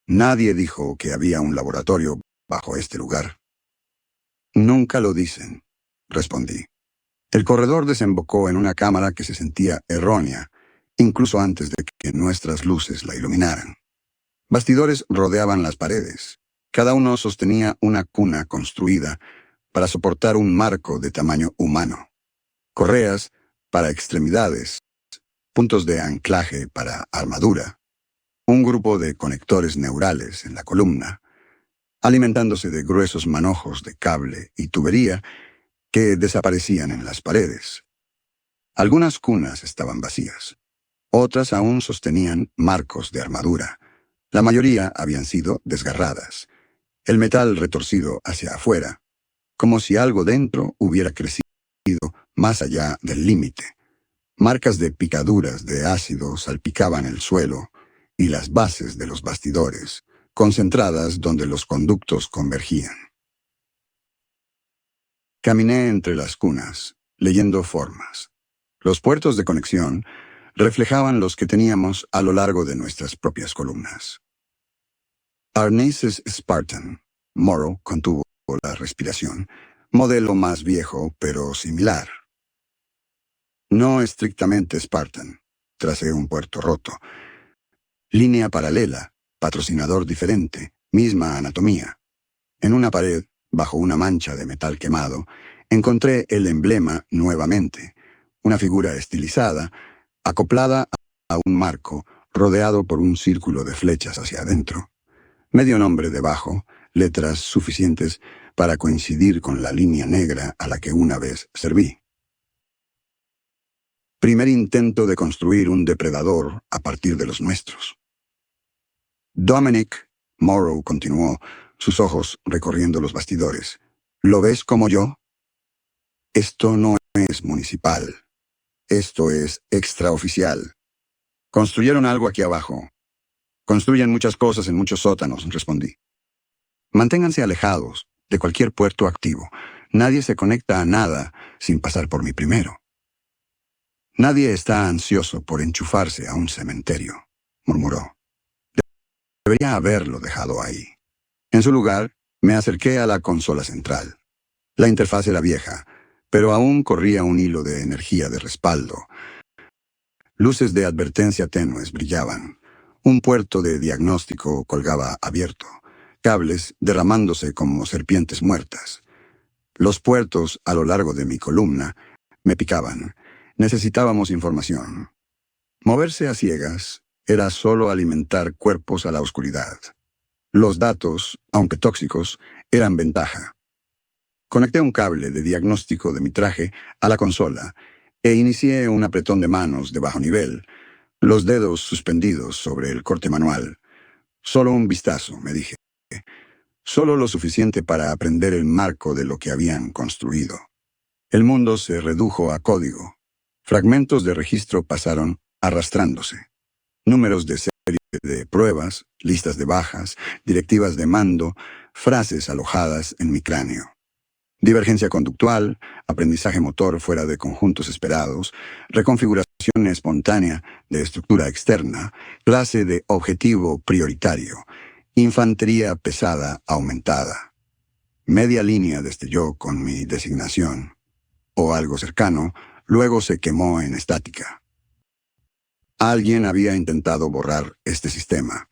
Speaker 1: Nadie dijo que había un laboratorio bajo este lugar. Nunca lo dicen, respondí. El corredor desembocó en una cámara que se sentía errónea, incluso antes de que nuestras luces la iluminaran. Bastidores rodeaban las paredes. Cada uno sostenía una cuna construida para soportar un marco de tamaño humano. Correas para extremidades, puntos de anclaje para armadura, un grupo de conectores neurales en la columna, alimentándose de gruesos manojos de cable y tubería que desaparecían en las paredes. Algunas cunas estaban vacías. Otras aún sostenían marcos de armadura. La mayoría habían sido desgarradas. El metal retorcido hacia afuera, como si algo dentro hubiera crecido más allá del límite. Marcas de picaduras de ácido salpicaban el suelo y las bases de los bastidores, concentradas donde los conductos convergían. Caminé entre las cunas, leyendo formas. Los puertos de conexión reflejaban los que teníamos a lo largo de nuestras propias columnas. Arneses Spartan. Morrow contuvo la respiración. Modelo más viejo, pero similar. No estrictamente Spartan. Tracé un puerto roto. Línea paralela, patrocinador diferente, misma anatomía. En una pared, bajo una mancha de metal quemado, encontré el emblema nuevamente. Una figura estilizada, acoplada a un marco, rodeado por un círculo de flechas hacia adentro. Medio nombre debajo, letras suficientes para coincidir con la línea negra a la que una vez serví. Primer intento de construir un depredador a partir de los nuestros. Dominic, Morrow continuó, sus ojos recorriendo los bastidores. ¿Lo ves como yo? Esto no es municipal. Esto es extraoficial. Construyeron algo aquí abajo. Construyen muchas cosas en muchos sótanos, respondí. Manténganse alejados de cualquier puerto activo. Nadie se conecta a nada sin pasar por mí primero. Nadie está ansioso por enchufarse a un cementerio, murmuró. Debería haberlo dejado ahí. En su lugar, me acerqué a la consola central. La interfaz era vieja, pero aún corría un hilo de energía de respaldo. Luces de advertencia tenues brillaban. Un puerto de diagnóstico colgaba abierto, cables derramándose como serpientes muertas. Los puertos a lo largo de mi columna me picaban. Necesitábamos información. Moverse a ciegas era solo alimentar cuerpos a la oscuridad. Los datos, aunque tóxicos, eran ventaja. Conecté un cable de diagnóstico de mi traje a la consola e inicié un apretón de manos de bajo nivel, los dedos suspendidos sobre el corte manual. Solo un vistazo, me dije. Solo lo suficiente para aprender el marco de lo que habían construido. El mundo se redujo a código. Fragmentos de registro pasaron arrastrándose. Números de serie de pruebas, listas de bajas, directivas de mando, frases alojadas en mi cráneo. Divergencia conductual, aprendizaje motor fuera de conjuntos esperados, reconfiguración espontánea de estructura externa, clase de objetivo prioritario, infantería pesada aumentada. Media línea destelló con mi designación, o algo cercano, luego se quemó en estática. Alguien había intentado borrar este sistema.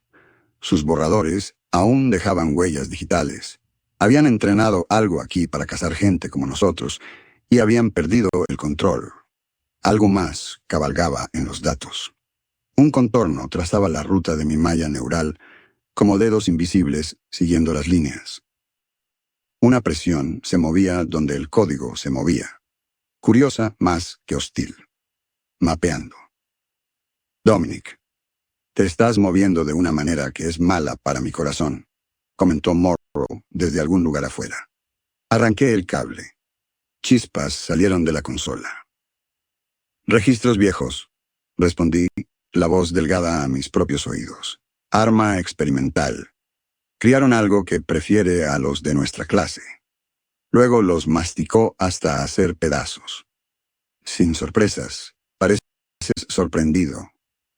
Speaker 1: Sus borradores aún dejaban huellas digitales. Habían entrenado algo aquí para cazar gente como nosotros y habían perdido el control. Algo más cabalgaba en los datos. Un contorno trazaba la ruta de mi malla neural, como dedos invisibles siguiendo las líneas. Una presión se movía donde el código se movía. Curiosa más que hostil. Mapeando. Dominic, te estás moviendo de una manera que es mala para mi corazón, comentó Morrow desde algún lugar afuera. Arranqué el cable. Chispas salieron de la consola. Registros viejos, respondí, la voz delgada a mis propios oídos. Arma experimental. Criaron algo que prefiere a los de nuestra clase. Luego los masticó hasta hacer pedazos. Sin sorpresas, pareces sorprendido,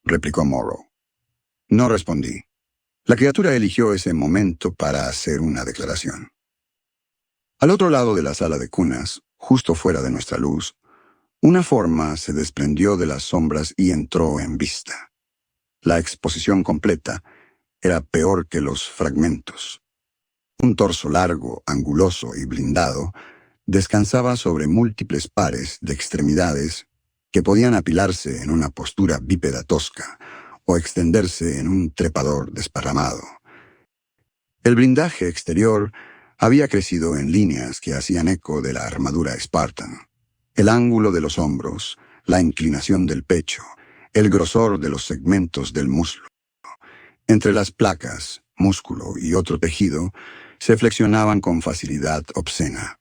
Speaker 1: replicó Morrow. No respondí. La criatura eligió ese momento para hacer una declaración. Al otro lado de la sala de cunas, justo fuera de nuestra luz, una forma se desprendió de las sombras y entró en vista. La exposición completa era peor que los fragmentos. Un torso largo, anguloso y blindado descansaba sobre múltiples pares de extremidades que podían apilarse en una postura bípeda tosca o extenderse en un trepador desparramado. El blindaje exterior había crecido en líneas que hacían eco de la armadura Spartan. El ángulo de los hombros, la inclinación del pecho, el grosor de los segmentos del muslo. Entre las placas, músculo y otro tejido, se flexionaban con facilidad obscena.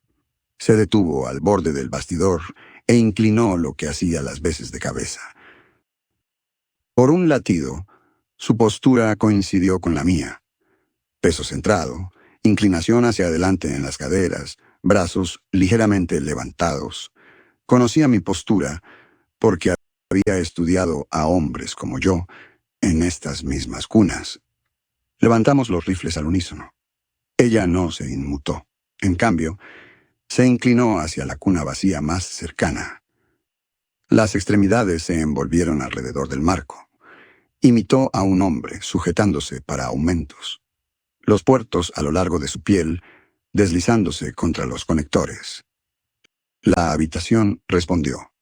Speaker 1: Se detuvo al borde del bastidor e inclinó lo que hacía las veces de cabeza. Por un latido, su postura coincidió con la mía. Peso centrado, inclinación hacia adelante en las caderas, brazos ligeramente levantados. Conocía mi postura porque había estudiado a hombres como yo en estas mismas cunas. Levantamos los rifles al unísono. Ella no se inmutó. En cambio, se inclinó hacia la cuna vacía más cercana. Las extremidades se envolvieron alrededor del marco. Imitó a un hombre sujetándose para aumentos. Los puertos a lo largo de su piel deslizándose contra los conectores. La habitación respondió.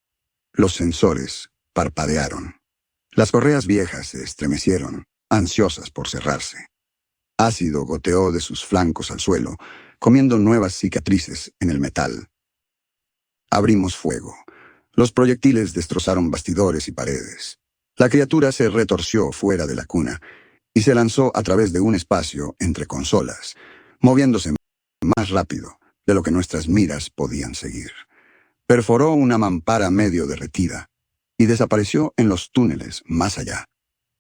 Speaker 1: Los sensores parpadearon. Las correas viejas se estremecieron, ansiosas por cerrarse. Ácido goteó de sus flancos al suelo, comiendo nuevas cicatrices en el metal. Abrimos fuego. Los proyectiles destrozaron bastidores y paredes. La criatura se retorció fuera de la cuna y se lanzó a través de un espacio entre consolas, moviéndose más rápido de lo que nuestras miras podían seguir. Perforó una mampara medio derretida y desapareció en los túneles más allá,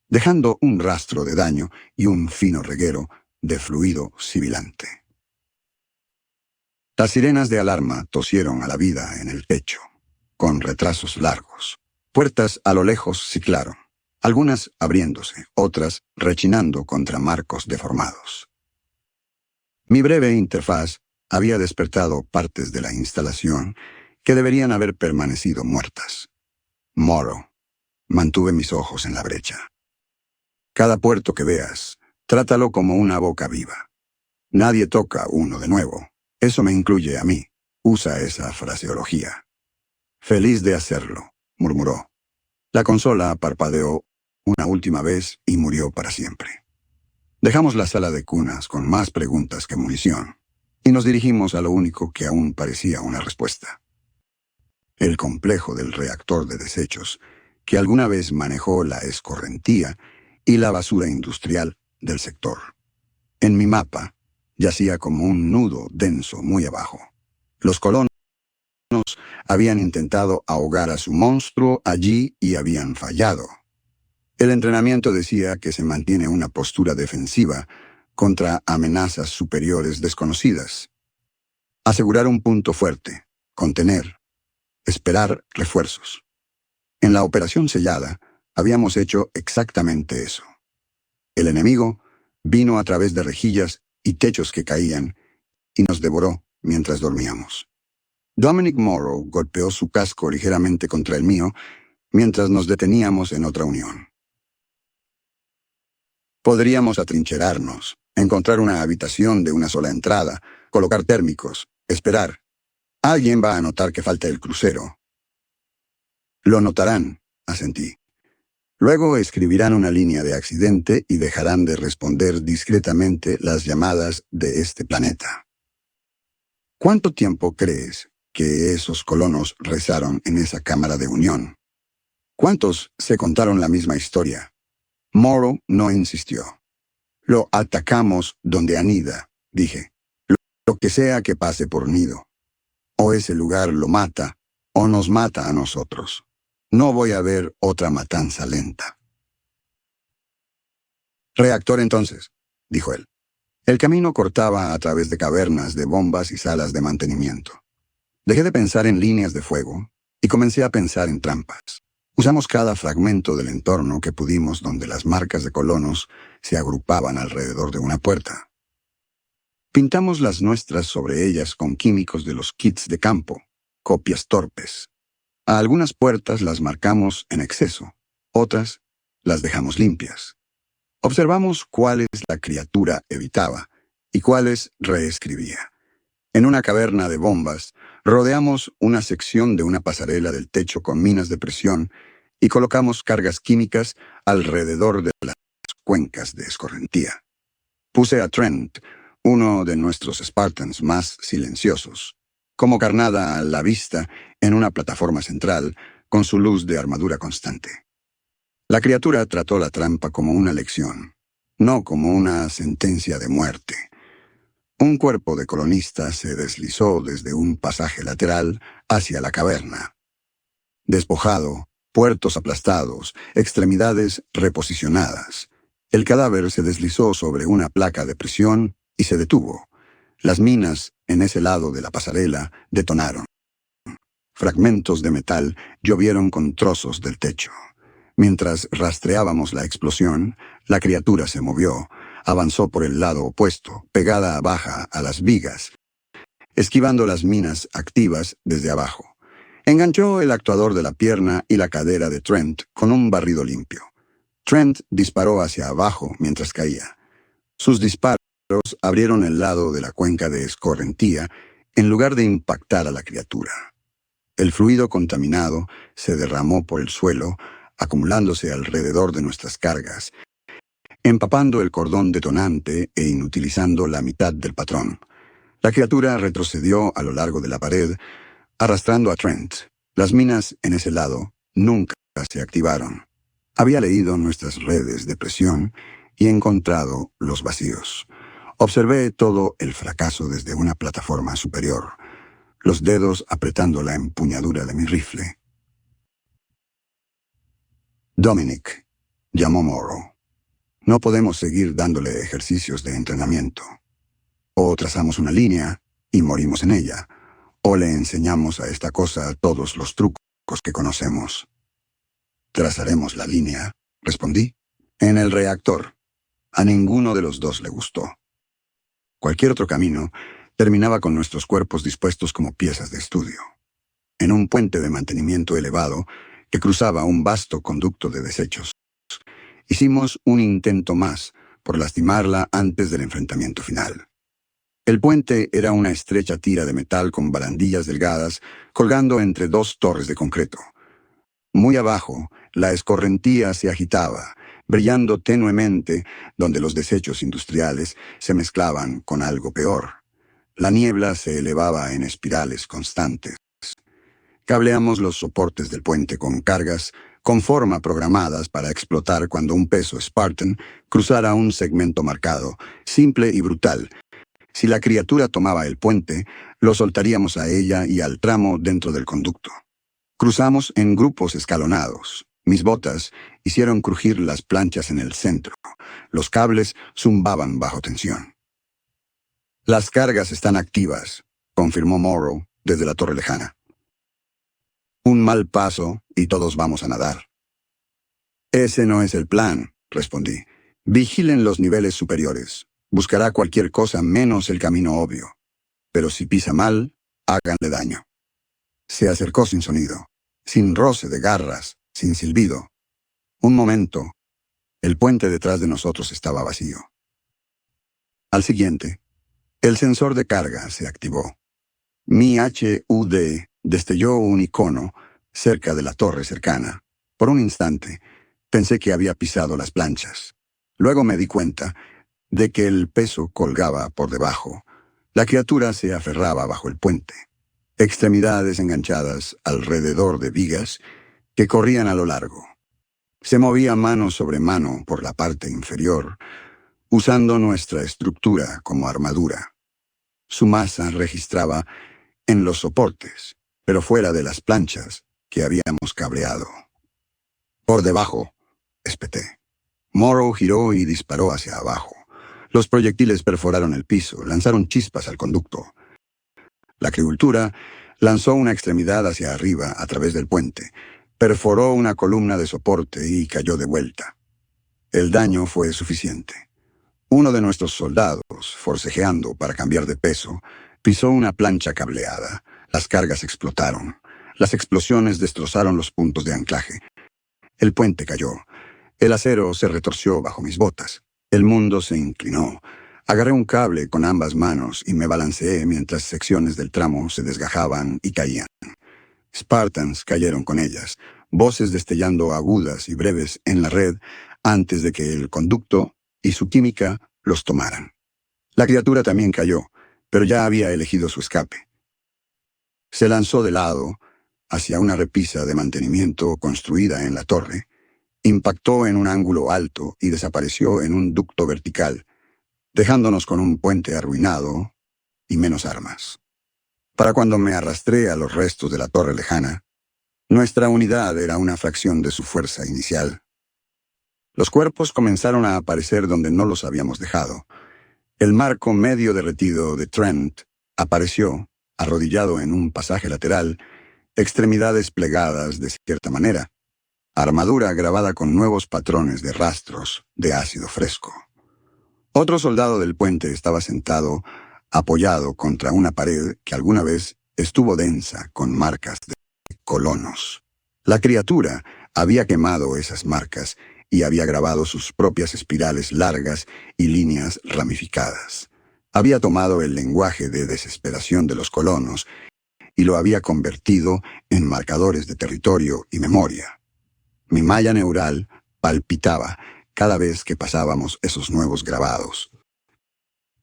Speaker 1: dejando un rastro de daño y un fino reguero de fluido sibilante. Las sirenas de alarma tosieron a la vida en el techo, con retrasos largos. Puertas a lo lejos ciclaron, algunas abriéndose, otras rechinando contra marcos deformados. Mi breve interfaz había despertado partes de la instalación que deberían haber permanecido muertas. Morrow. Mantuve mis ojos en la brecha. Cada puerto que veas, trátalo como una boca viva. Nadie toca uno de nuevo. Eso me incluye a mí. Usa esa fraseología. Feliz de hacerlo, murmuró. La consola parpadeó una última vez y murió para siempre. Dejamos la sala de cunas con más preguntas que munición, y nos dirigimos a lo único que aún parecía una respuesta. El complejo del reactor de desechos, que alguna vez manejó la escorrentía y la basura industrial del sector. En mi mapa, yacía como un nudo denso muy abajo. Los colonos habían intentado ahogar a su monstruo allí y habían fallado. El entrenamiento decía que se mantiene una postura defensiva contra amenazas superiores desconocidas. Asegurar un punto fuerte, contener, esperar refuerzos. En la operación sellada, habíamos hecho exactamente eso. El enemigo vino a través de rejillas y techos que caían y nos devoró mientras dormíamos. Dominic Morrow golpeó su casco ligeramente contra el mío mientras nos deteníamos en otra unión. Podríamos atrincherarnos, encontrar una habitación de una sola entrada, colocar térmicos, esperar. Alguien va a notar que falta el crucero. Lo notarán, asentí. Luego escribirán una línea de accidente y dejarán de responder discretamente las llamadas de este planeta. ¿Cuánto tiempo crees que esos colonos rezaron en esa cámara de unión? ¿Cuántos se contaron la misma historia? Morrow no insistió. Lo atacamos donde anida, dije. Lo que sea que pase por nido. O ese lugar lo mata, o nos mata a nosotros. No voy a ver otra matanza lenta. Reactor entonces, dijo él. El camino cortaba a través de cavernas de bombas y salas de mantenimiento. Dejé de pensar en líneas de fuego y comencé a pensar en trampas. Usamos cada fragmento del entorno que pudimos donde las marcas de colonos se agrupaban alrededor de una puerta. Pintamos las nuestras sobre ellas con químicos de los kits de campo, copias torpes. A algunas puertas las marcamos en exceso, otras las dejamos limpias. Observamos cuáles la criatura evitaba y cuáles reescribía. En una caverna de bombas, rodeamos una sección de una pasarela del techo con minas de presión y colocamos cargas químicas alrededor de las cuencas de escorrentía. Puse a Trent, uno de nuestros Spartans más silenciosos, como carnada a la vista en una plataforma central con su luz de armadura constante. La criatura trató la trampa como una lección, no como una sentencia de muerte. Un cuerpo de colonista se deslizó desde un pasaje lateral hacia la caverna. Despojado, puertos aplastados, extremidades reposicionadas. El cadáver se deslizó sobre una placa de presión y se detuvo. Las minas, en ese lado de la pasarela, detonaron. Fragmentos de metal llovieron con trozos del techo. Mientras rastreábamos la explosión, la criatura se movió, avanzó por el lado opuesto, pegada baja a las vigas, esquivando las minas activas desde abajo. Enganchó el actuador de la pierna y la cadera de Trent con un barrido limpio. Trent disparó hacia abajo mientras caía. Sus disparos abrieron el lado de la cuenca de escorrentía en lugar de impactar a la criatura. El fluido contaminado se derramó por el suelo, acumulándose alrededor de nuestras cargas, empapando el cordón detonante e inutilizando la mitad del patrón. La criatura retrocedió a lo largo de la pared, arrastrando a Trent. Las minas en ese lado nunca se activaron. Había leído nuestras redes de presión y encontrado los vacíos. Observé todo el fracaso desde una plataforma superior, los dedos apretando la empuñadura de mi rifle. Dominic, llamó Morrow. No podemos seguir dándole ejercicios de entrenamiento. O trazamos una línea y morimos en ella, o le enseñamos a esta cosa todos los trucos que conocemos. Trazaremos la línea, respondí, en el reactor. A ninguno de los dos le gustó. Cualquier otro camino terminaba con nuestros cuerpos dispuestos como piezas de estudio. En un puente de mantenimiento elevado que cruzaba un vasto conducto de desechos. Hicimos un intento más por lastimarla antes del enfrentamiento final. El puente era una estrecha tira de metal con barandillas delgadas colgando entre dos torres de concreto. Muy abajo, la escorrentía se agitaba, brillando tenuemente donde los desechos industriales se mezclaban con algo peor. La niebla se elevaba en espirales constantes. Cableamos los soportes del puente con cargas con forma programadas para explotar cuando un peso Spartan cruzara un segmento marcado, simple y brutal. Si la criatura tomaba el puente, lo soltaríamos a ella y al tramo dentro del conducto. Cruzamos en grupos escalonados. Mis botas hicieron crujir las planchas en el centro. Los cables zumbaban bajo tensión. Las cargas están activas, confirmó Morrow desde la torre lejana. Un mal paso y todos vamos a nadar. Ese no es el plan, respondí. Vigilen los niveles superiores. Buscará cualquier cosa menos el camino obvio. pero si pisa mal, háganle daño. Se acercó sin sonido, sin roce de garras, sin silbido. Un momento, el puente detrás de nosotros estaba vacío. Al siguiente, el sensor de carga se activó. Mi HUD destelló un icono cerca de la torre cercana. Por un instante, pensé que había pisado las planchas. Luego me di cuenta de que el peso colgaba por debajo. La criatura se aferraba bajo el puente, extremidades enganchadas alrededor de vigas que corrían a lo largo. Se movía mano sobre mano por la parte inferior, usando nuestra estructura como armadura. Su masa registraba en los soportes, pero fuera de las planchas que habíamos cableado. Por debajo, espeté. Morrow giró y disparó hacia abajo. Los proyectiles perforaron el piso, lanzaron chispas al conducto. La criatura lanzó una extremidad hacia arriba a través del puente, perforó una columna de soporte y cayó de vuelta. El daño fue suficiente. Uno de nuestros soldados, forcejeando para cambiar de peso, pisó una plancha cableada. Las cargas explotaron. Las explosiones destrozaron los puntos de anclaje. El puente cayó. El acero se retorció bajo mis botas. El mundo se inclinó. Agarré un cable con ambas manos y me balanceé mientras secciones del tramo se desgajaban y caían. Spartans cayeron con ellas, voces destellando agudas y breves en la red antes de que el conducto y su química los tomaran. La criatura también cayó, pero ya había elegido su escape. Se lanzó de lado hacia una repisa de mantenimiento construida en la torre, impactó en un ángulo alto y desapareció en un ducto vertical, dejándonos con un puente arruinado y menos armas. Para cuando me arrastré a los restos de la torre lejana, nuestra unidad era una fracción de su fuerza inicial. Los cuerpos comenzaron a aparecer donde no los habíamos dejado. El marco medio derretido de Trent apareció, arrodillado en un pasaje lateral, extremidades plegadas de cierta manera, armadura grabada con nuevos patrones de rastros de ácido fresco. Otro soldado del puente estaba sentado, apoyado contra una pared que alguna vez estuvo densa con marcas de colonos. La criatura había quemado esas marcas y había grabado sus propias espirales largas y líneas ramificadas. Había tomado el lenguaje de desesperación de los colonos y lo había convertido en marcadores de territorio y memoria. Mi malla neural palpitaba cada vez que pasábamos esos nuevos grabados.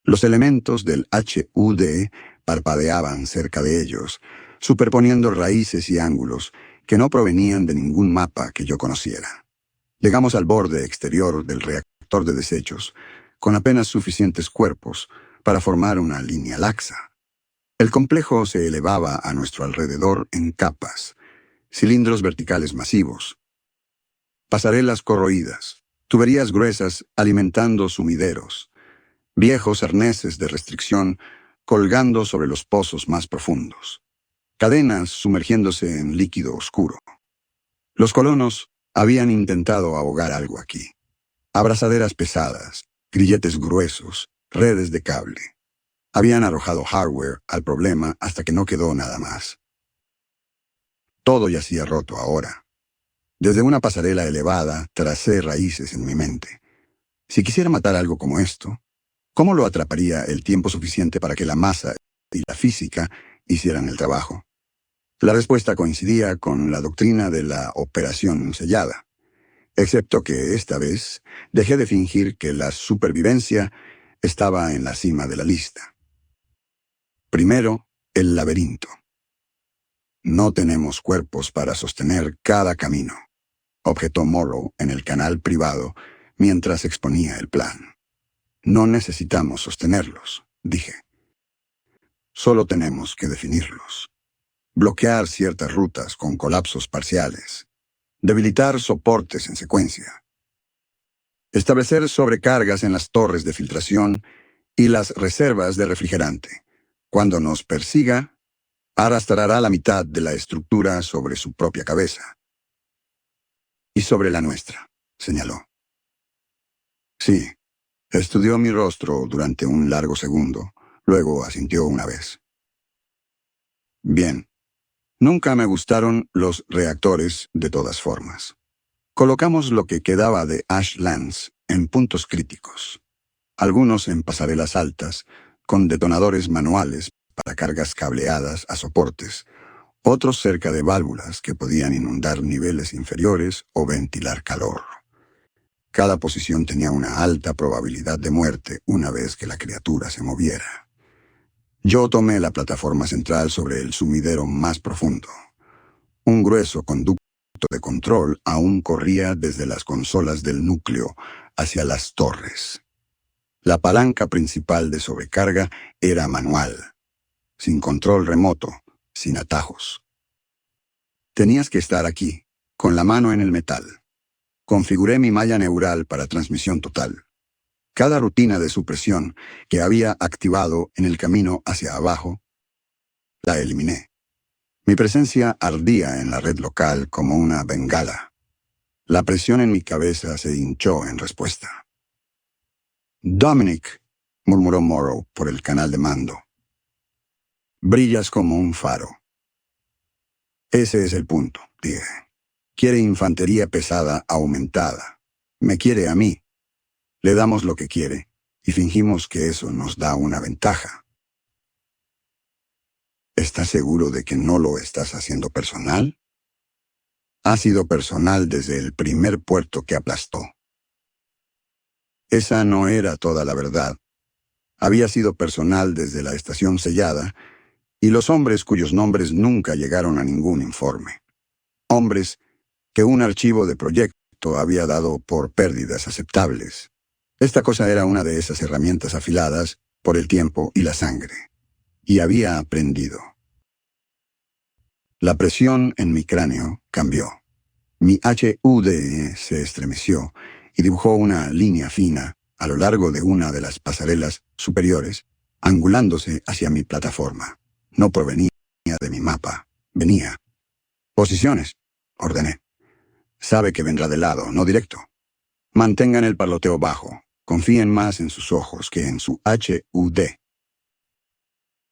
Speaker 1: Los elementos del HUD parpadeaban cerca de ellos, superponiendo raíces y ángulos que no provenían de ningún mapa que yo conociera. Llegamos al borde exterior del reactor de desechos, con apenas suficientes cuerpos para formar una línea laxa. El complejo se elevaba a nuestro alrededor en capas, cilindros verticales masivos, pasarelas corroídas, tuberías gruesas alimentando sumideros, viejos arneses de restricción colgando sobre los pozos más profundos, cadenas sumergiéndose en líquido oscuro. Los colonos habían intentado ahogar algo aquí. Abrazaderas pesadas, grilletes gruesos, redes de cable. Habían arrojado hardware al problema hasta que no quedó nada más. Todo yacía roto ahora. Desde una pasarela elevada tracé raíces en mi mente. Si quisiera matar algo como esto, ¿cómo lo atraparía el tiempo suficiente para que la masa y la física hicieran el trabajo? La respuesta coincidía con la doctrina de la operación sellada, excepto que esta vez dejé de fingir que la supervivencia estaba en la cima de la lista. Primero, el laberinto. No tenemos cuerpos para sostener cada camino, objetó Morrow en el canal privado mientras exponía el plan. No necesitamos sostenerlos, dije. Solo tenemos que definirlos. Bloquear ciertas rutas con colapsos parciales. Debilitar soportes en secuencia. Establecer sobrecargas en las torres de filtración y las reservas de refrigerante. Cuando nos persiga, arrastrará la mitad de la estructura sobre su propia cabeza. Y sobre la nuestra, señaló. Sí, estudió mi rostro durante un largo segundo, Luego asintió una vez. Bien. Nunca me gustaron los reactores de todas formas. Colocamos lo que quedaba de Ashlands en puntos críticos. Algunos en pasarelas altas, con detonadores manuales para cargas cableadas a soportes, otros cerca de válvulas que podían inundar niveles inferiores o ventilar calor. Cada posición tenía una alta probabilidad de muerte una vez que la criatura se moviera. Yo tomé la plataforma central sobre el sumidero más profundo. Un grueso conducto de control aún corría desde las consolas del núcleo hacia las torres. La palanca principal de sobrecarga era manual, sin control remoto, sin atajos. Tenías que estar aquí, con la mano en el metal. Configuré mi malla neural para transmisión total. Cada rutina de supresión que había activado en el camino hacia abajo, la eliminé. Mi presencia ardía en la red local como una bengala. La presión en mi cabeza se hinchó en respuesta. «Dominic», murmuró Morrow por el canal de mando. «Brillas como un faro». «Ese es el punto», dije. «Quiere infantería pesada aumentada. Me quiere a mí. Le damos lo que quiere, y fingimos que eso nos da una ventaja». ¿Estás seguro de que no lo estás haciendo personal? Ha sido personal desde el primer puerto que aplastó. Esa no era toda la verdad. Había sido personal desde la estación sellada, y los hombres cuyos nombres nunca llegaron a ningún informe. Hombres que un archivo de proyecto había dado por pérdidas aceptables. Esta cosa era una de esas herramientas afiladas por el tiempo y la sangre. Y había aprendido. La presión en mi cráneo cambió. Mi HUD se estremeció y dibujó una línea fina a lo largo de una de las pasarelas superiores, angulándose hacia mi plataforma. No provenía de mi mapa, venía. «Posiciones», ordené. «Sabe que vendrá de lado, no directo. Mantengan el parloteo bajo. Confíen más en sus ojos que en su HUD».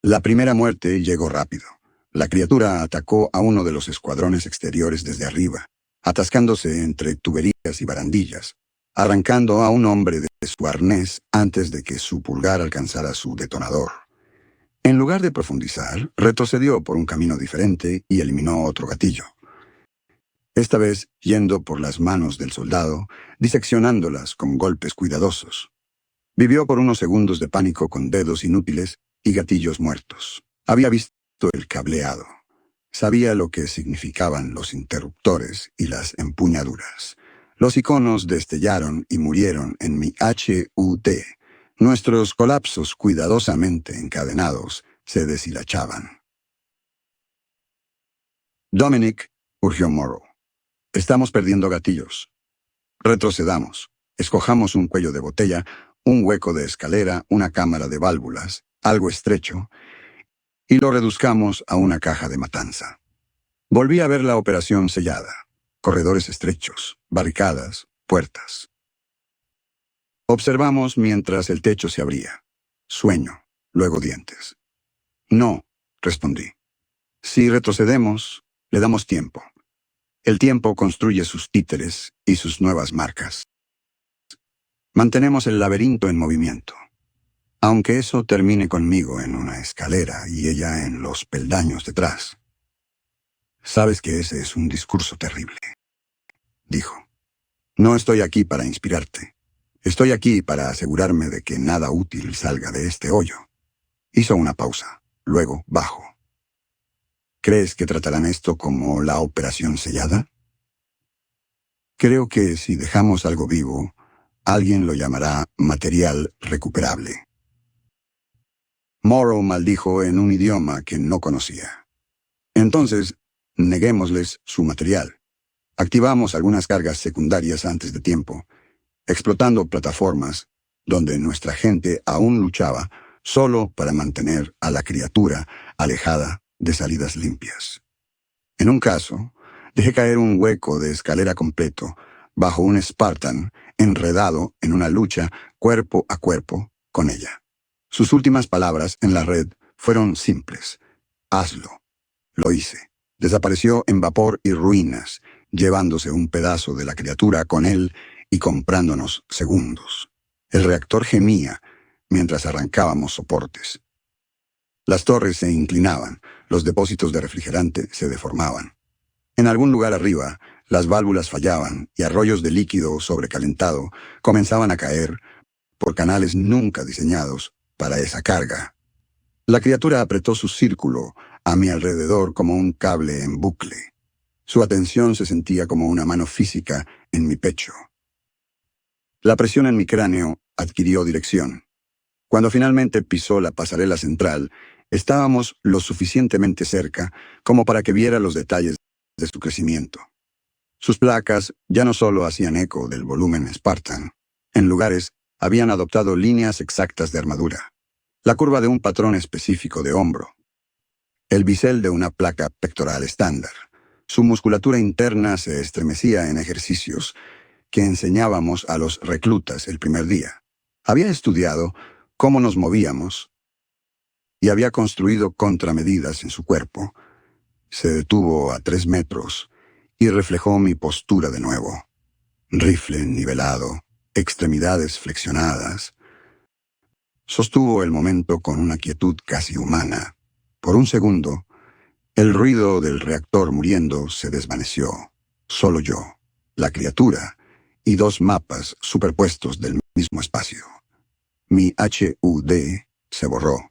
Speaker 1: La primera muerte llegó rápido. La criatura atacó a uno de los escuadrones exteriores desde arriba, atascándose entre tuberías y barandillas, arrancando a un hombre de su arnés antes de que su pulgar alcanzara su detonador. En lugar de profundizar, retrocedió por un camino diferente y eliminó otro gatillo. Esta vez yendo por las manos del soldado, diseccionándolas con golpes cuidadosos. Vivió por unos segundos de pánico con dedos inútiles y gatillos muertos. Había visto el cableado. Sabía lo que significaban los interruptores y las empuñaduras. Los iconos destellaron y murieron en mi HUD. Nuestros colapsos cuidadosamente encadenados se deshilachaban. «Dominic», urgió Morrow. «Estamos perdiendo gatillos. Retrocedamos. Escojamos un cuello de botella, un hueco de escalera, una cámara de válvulas, algo estrecho, y lo reduzcamos a una caja de matanza». Volví a ver la operación sellada. Corredores estrechos, barricadas, puertas. Observamos mientras el techo se abría. Sueño, luego dientes. «No», respondí. «Si retrocedemos, le damos tiempo. El tiempo construye sus títeres y sus nuevas marcas. Mantenemos el laberinto en movimiento. Aunque eso termine conmigo en una escalera y ella en los peldaños detrás». «Sabes que ese es un discurso terrible», dijo. «No estoy aquí para inspirarte. Estoy aquí para asegurarme de que nada útil salga de este hoyo». Hizo una pausa, luego bajó. «¿Crees que tratarán esto como la operación sellada?» «Creo que si dejamos algo vivo, alguien lo llamará material recuperable». Morrow maldijo en un idioma que no conocía. «Entonces, neguémosles su material. Activamos algunas cargas secundarias antes de tiempo, explotando plataformas donde nuestra gente aún luchaba solo para mantener a la criatura alejada de salidas limpias. En un caso, dejé caer un hueco de escalera completo bajo un Spartan enredado en una lucha cuerpo a cuerpo con ella. Sus últimas palabras en la red fueron simples. Hazlo. Lo hice. Desapareció en vapor y ruinas, llevándose un pedazo de la criatura con él y comprándonos segundos. El reactor gemía mientras arrancábamos soportes. Las torres se inclinaban, los depósitos de refrigerante se deformaban. En algún lugar arriba, las válvulas fallaban y arroyos de líquido sobrecalentado comenzaban a caer por canales nunca diseñados para esa carga. La criatura apretó su círculo a mi alrededor como un cable en bucle. Su atención se sentía como una mano física en mi pecho. La presión en mi cráneo adquirió dirección. Cuando finalmente pisó la pasarela central, estábamos lo suficientemente cerca como para que viera los detalles de su crecimiento. Sus placas ya no solo hacían eco del volumen Spartan. En lugares, habían adoptado líneas exactas de armadura. La curva de un patrón específico de hombro. El bisel de una placa pectoral estándar. Su musculatura interna se estremecía en ejercicios que enseñábamos a los reclutas el primer día. Había estudiado cómo nos movíamos y había construido contramedidas en su cuerpo. Se detuvo a 3 metros y reflejó mi postura de nuevo. Rifle nivelado, extremidades flexionadas. Sostuvo el momento con una quietud casi humana. Por un segundo, el ruido del reactor muriendo se desvaneció. Solo yo, la criatura, y 2 mapas superpuestos del mismo espacio. Mi HUD se borró.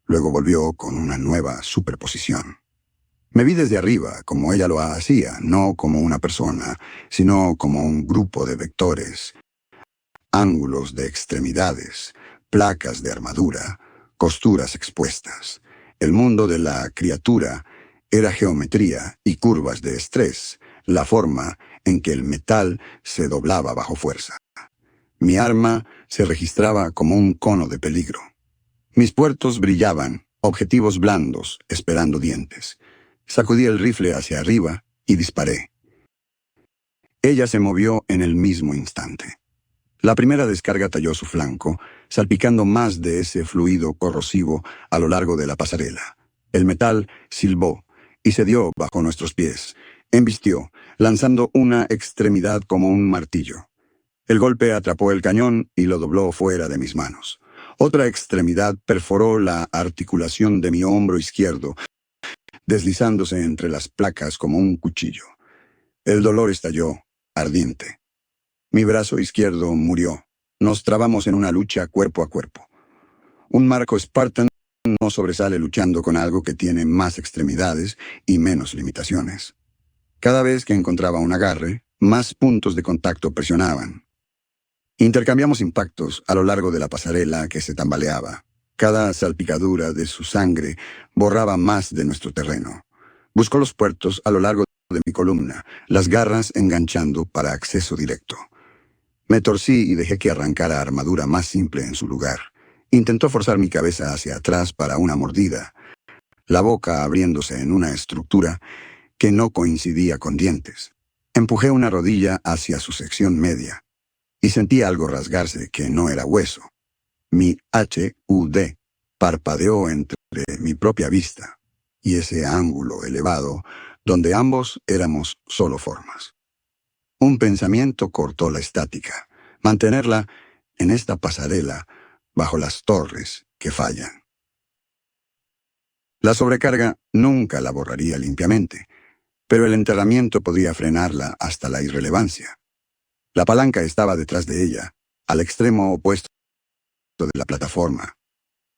Speaker 1: Luego volvió con una nueva superposición. Me vi desde arriba, como ella lo hacía, no como una persona, sino como un grupo de vectores, ángulos de extremidades, placas de armadura, costuras expuestas. El mundo de la criatura era geometría y curvas de estrés, la forma en que el metal se doblaba bajo fuerza. Mi arma se registraba como un cono de peligro. Mis puertos brillaban, objetivos blandos, esperando dientes. Sacudí el rifle hacia arriba y disparé. Ella se movió en el mismo instante. La primera descarga talló su flanco, salpicando más de ese fluido corrosivo a lo largo de la pasarela. El metal silbó y se dio bajo nuestros pies. Embistió, lanzando una extremidad como un martillo. El golpe atrapó el cañón y lo dobló fuera de mis manos. Otra extremidad perforó la articulación de mi hombro izquierdo, deslizándose entre las placas como un cuchillo. El dolor estalló, ardiente. Mi brazo izquierdo murió. Nos trabamos en una lucha cuerpo a cuerpo. Un Marco Spartan no sobresale luchando con algo que tiene más extremidades y menos limitaciones. Cada vez que encontraba un agarre, más puntos de contacto presionaban. Intercambiamos impactos a lo largo de la pasarela que se tambaleaba. Cada salpicadura de su sangre borraba más de nuestro terreno. Buscó los puertos a lo largo de mi columna, las garras enganchando para acceso directo. Me torcí y dejé que arrancara armadura más simple en su lugar. Intentó forzar mi cabeza hacia atrás para una mordida, la boca abriéndose en una estructura que no coincidía con dientes. Empujé una rodilla hacia su sección media y sentí algo rasgarse que no era hueso. Mi HUD parpadeó entre mi propia vista y ese ángulo elevado donde ambos éramos solo formas. Un pensamiento cortó la estática, mantenerla en esta pasarela bajo las torres que fallan. La sobrecarga nunca la borraría limpiamente, pero el enterramiento podría frenarla hasta la irrelevancia. La palanca estaba detrás de ella, al extremo opuesto de la plataforma.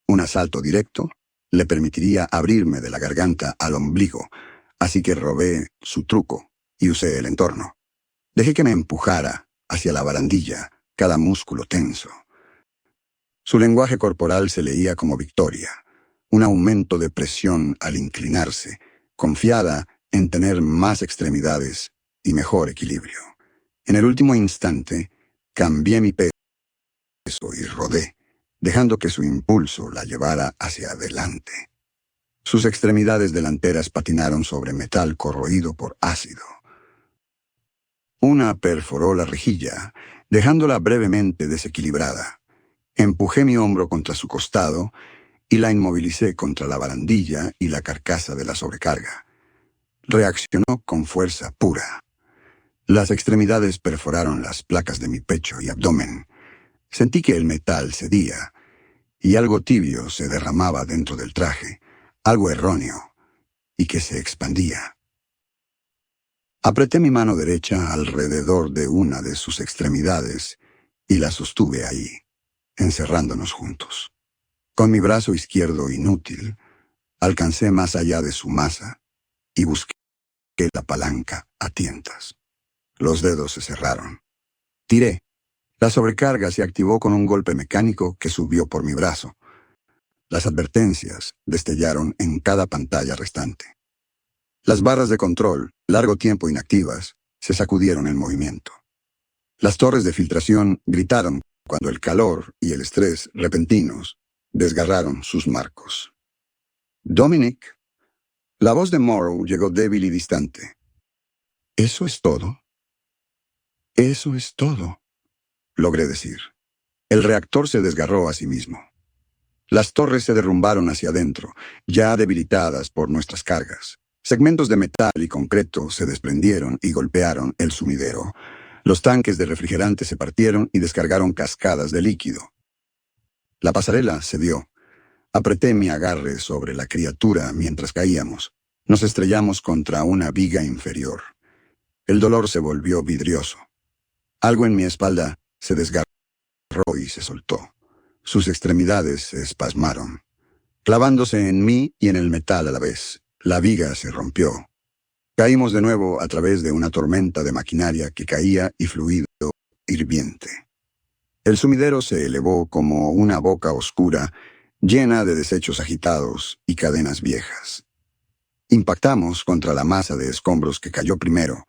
Speaker 1: Un asalto directo le permitiría abrirme de la garganta al ombligo, así que robé su truco y usé el entorno. Dejé que me empujara hacia la barandilla, cada músculo tenso. Su lenguaje corporal se leía como victoria, un aumento de presión al inclinarse, confiada en tener más extremidades y mejor equilibrio. En el último instante, cambié mi peso y rodé, dejando que su impulso la llevara hacia adelante. Sus extremidades delanteras patinaron sobre metal corroído por ácido. Una perforó la rejilla, dejándola brevemente desequilibrada. Empujé mi hombro contra su costado y la inmovilicé contra la barandilla y la carcasa de la sobrecarga. Reaccionó con fuerza pura. Las extremidades perforaron las placas de mi pecho y abdomen. Sentí que el metal cedía y algo tibio se derramaba dentro del traje, algo erróneo, y que se expandía. Apreté mi mano derecha alrededor de una de sus extremidades y la sostuve ahí, encerrándonos juntos. Con mi brazo izquierdo inútil, alcancé más allá de su masa y busqué la palanca a tientas. Los dedos se cerraron. Tiré. La sobrecarga se activó con un golpe mecánico que subió por mi brazo. Las advertencias destellaron en cada pantalla restante. Las barras de control, largo tiempo inactivas, se sacudieron en movimiento. Las torres de filtración gritaron cuando el calor y el estrés repentinos desgarraron sus marcos. Dominic. La voz de Morrow llegó débil y distante. ¿Eso es todo? Eso es todo, logré decir. El reactor se desgarró a sí mismo. Las torres se derrumbaron hacia adentro, ya debilitadas por nuestras cargas. Segmentos de metal y concreto se desprendieron y golpearon el sumidero. Los tanques de refrigerante se partieron y descargaron cascadas de líquido. La pasarela cedió. Apreté mi agarre sobre la criatura mientras caíamos. Nos estrellamos contra una viga inferior. El dolor se volvió vidrioso. Algo en mi espalda se desgarró y se soltó. Sus extremidades se espasmaron, clavándose en mí y en el metal a la vez. La viga se rompió. Caímos de nuevo a través de una tormenta de maquinaria que caía y fluido hirviente. El sumidero se elevó como una boca oscura, llena de desechos agitados y cadenas viejas. Impactamos contra la masa de escombros que cayó primero,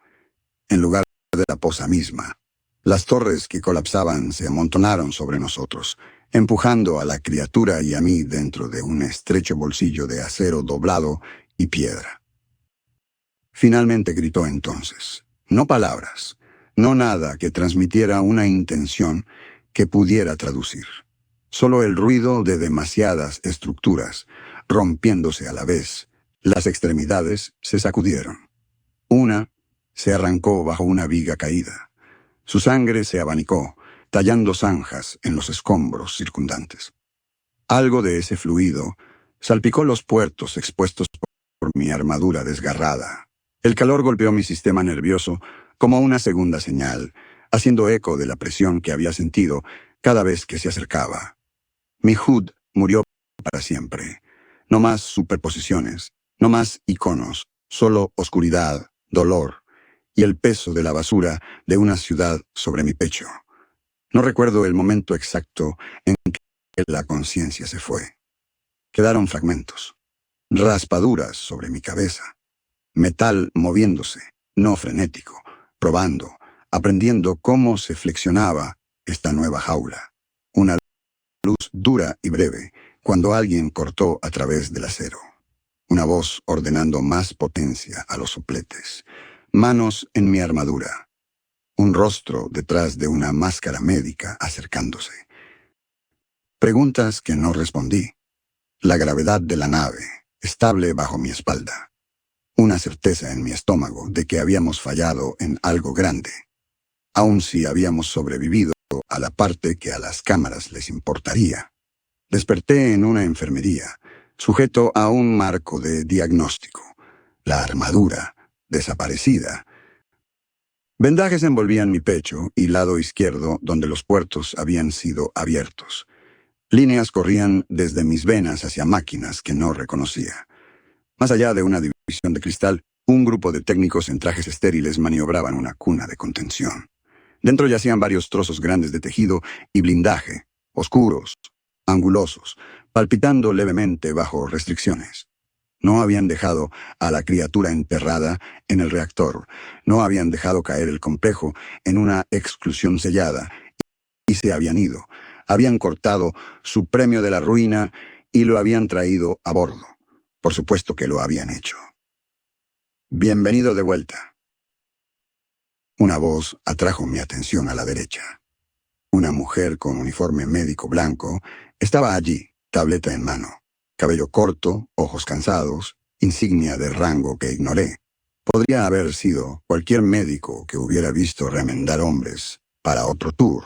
Speaker 1: en lugar de la poza misma. Las torres que colapsaban se amontonaron sobre nosotros, empujando a la criatura y a mí dentro de un estrecho bolsillo de acero doblado y piedra. Finalmente gritó entonces. No palabras, no nada que transmitiera una intención que pudiera traducir. Solo el ruido de demasiadas estructuras, rompiéndose a la vez. Las extremidades se sacudieron. Una se arrancó bajo una viga caída. Su sangre se abanicó, tallando zanjas en los escombros circundantes. Algo de ese fluido salpicó los puertos expuestos por mi armadura desgarrada. El calor golpeó mi sistema nervioso como una segunda señal, haciendo eco de la presión que había sentido cada vez que se acercaba. Mi HUD murió para siempre. No más superposiciones, no más iconos, solo oscuridad, dolor y el peso de la basura de una ciudad sobre mi pecho. No recuerdo el momento exacto en que la conciencia se fue. Quedaron fragmentos, raspaduras sobre mi cabeza, metal moviéndose, no frenético, probando, aprendiendo cómo se flexionaba esta nueva jaula. Una luz dura y breve, cuando alguien cortó a través del acero. Una voz ordenando más potencia a los sopletes. Manos en mi armadura. Un rostro detrás de una máscara médica acercándose. Preguntas que no respondí. La gravedad de la nave, estable bajo mi espalda. Una certeza en mi estómago de que habíamos fallado en algo grande. Aun si habíamos sobrevivido a la parte que a las cámaras les importaría. Desperté en una enfermería, sujeto a un marco de diagnóstico. La armadura, desaparecida. Vendajes envolvían mi pecho y lado izquierdo donde los puertos habían sido abiertos. Líneas corrían desde mis venas hacia máquinas que no reconocía. Más allá de una división de cristal, un grupo de técnicos en trajes estériles maniobraban una cuna de contención. Dentro yacían varios trozos grandes de tejido y blindaje, oscuros, angulosos, palpitando levemente bajo restricciones. No habían dejado a la criatura enterrada en el reactor, no habían dejado caer el complejo en una exclusión sellada, y se habían ido. Habían cortado su premio de la ruina y lo habían traído a bordo. Por supuesto que lo habían hecho. Bienvenido de vuelta. Una voz atrajo mi atención a la derecha. Una mujer con uniforme médico blanco estaba allí, tableta en mano. Cabello corto, ojos cansados, insignia de rango que ignoré. Podría haber sido cualquier médico que hubiera visto remendar hombres para otro tour.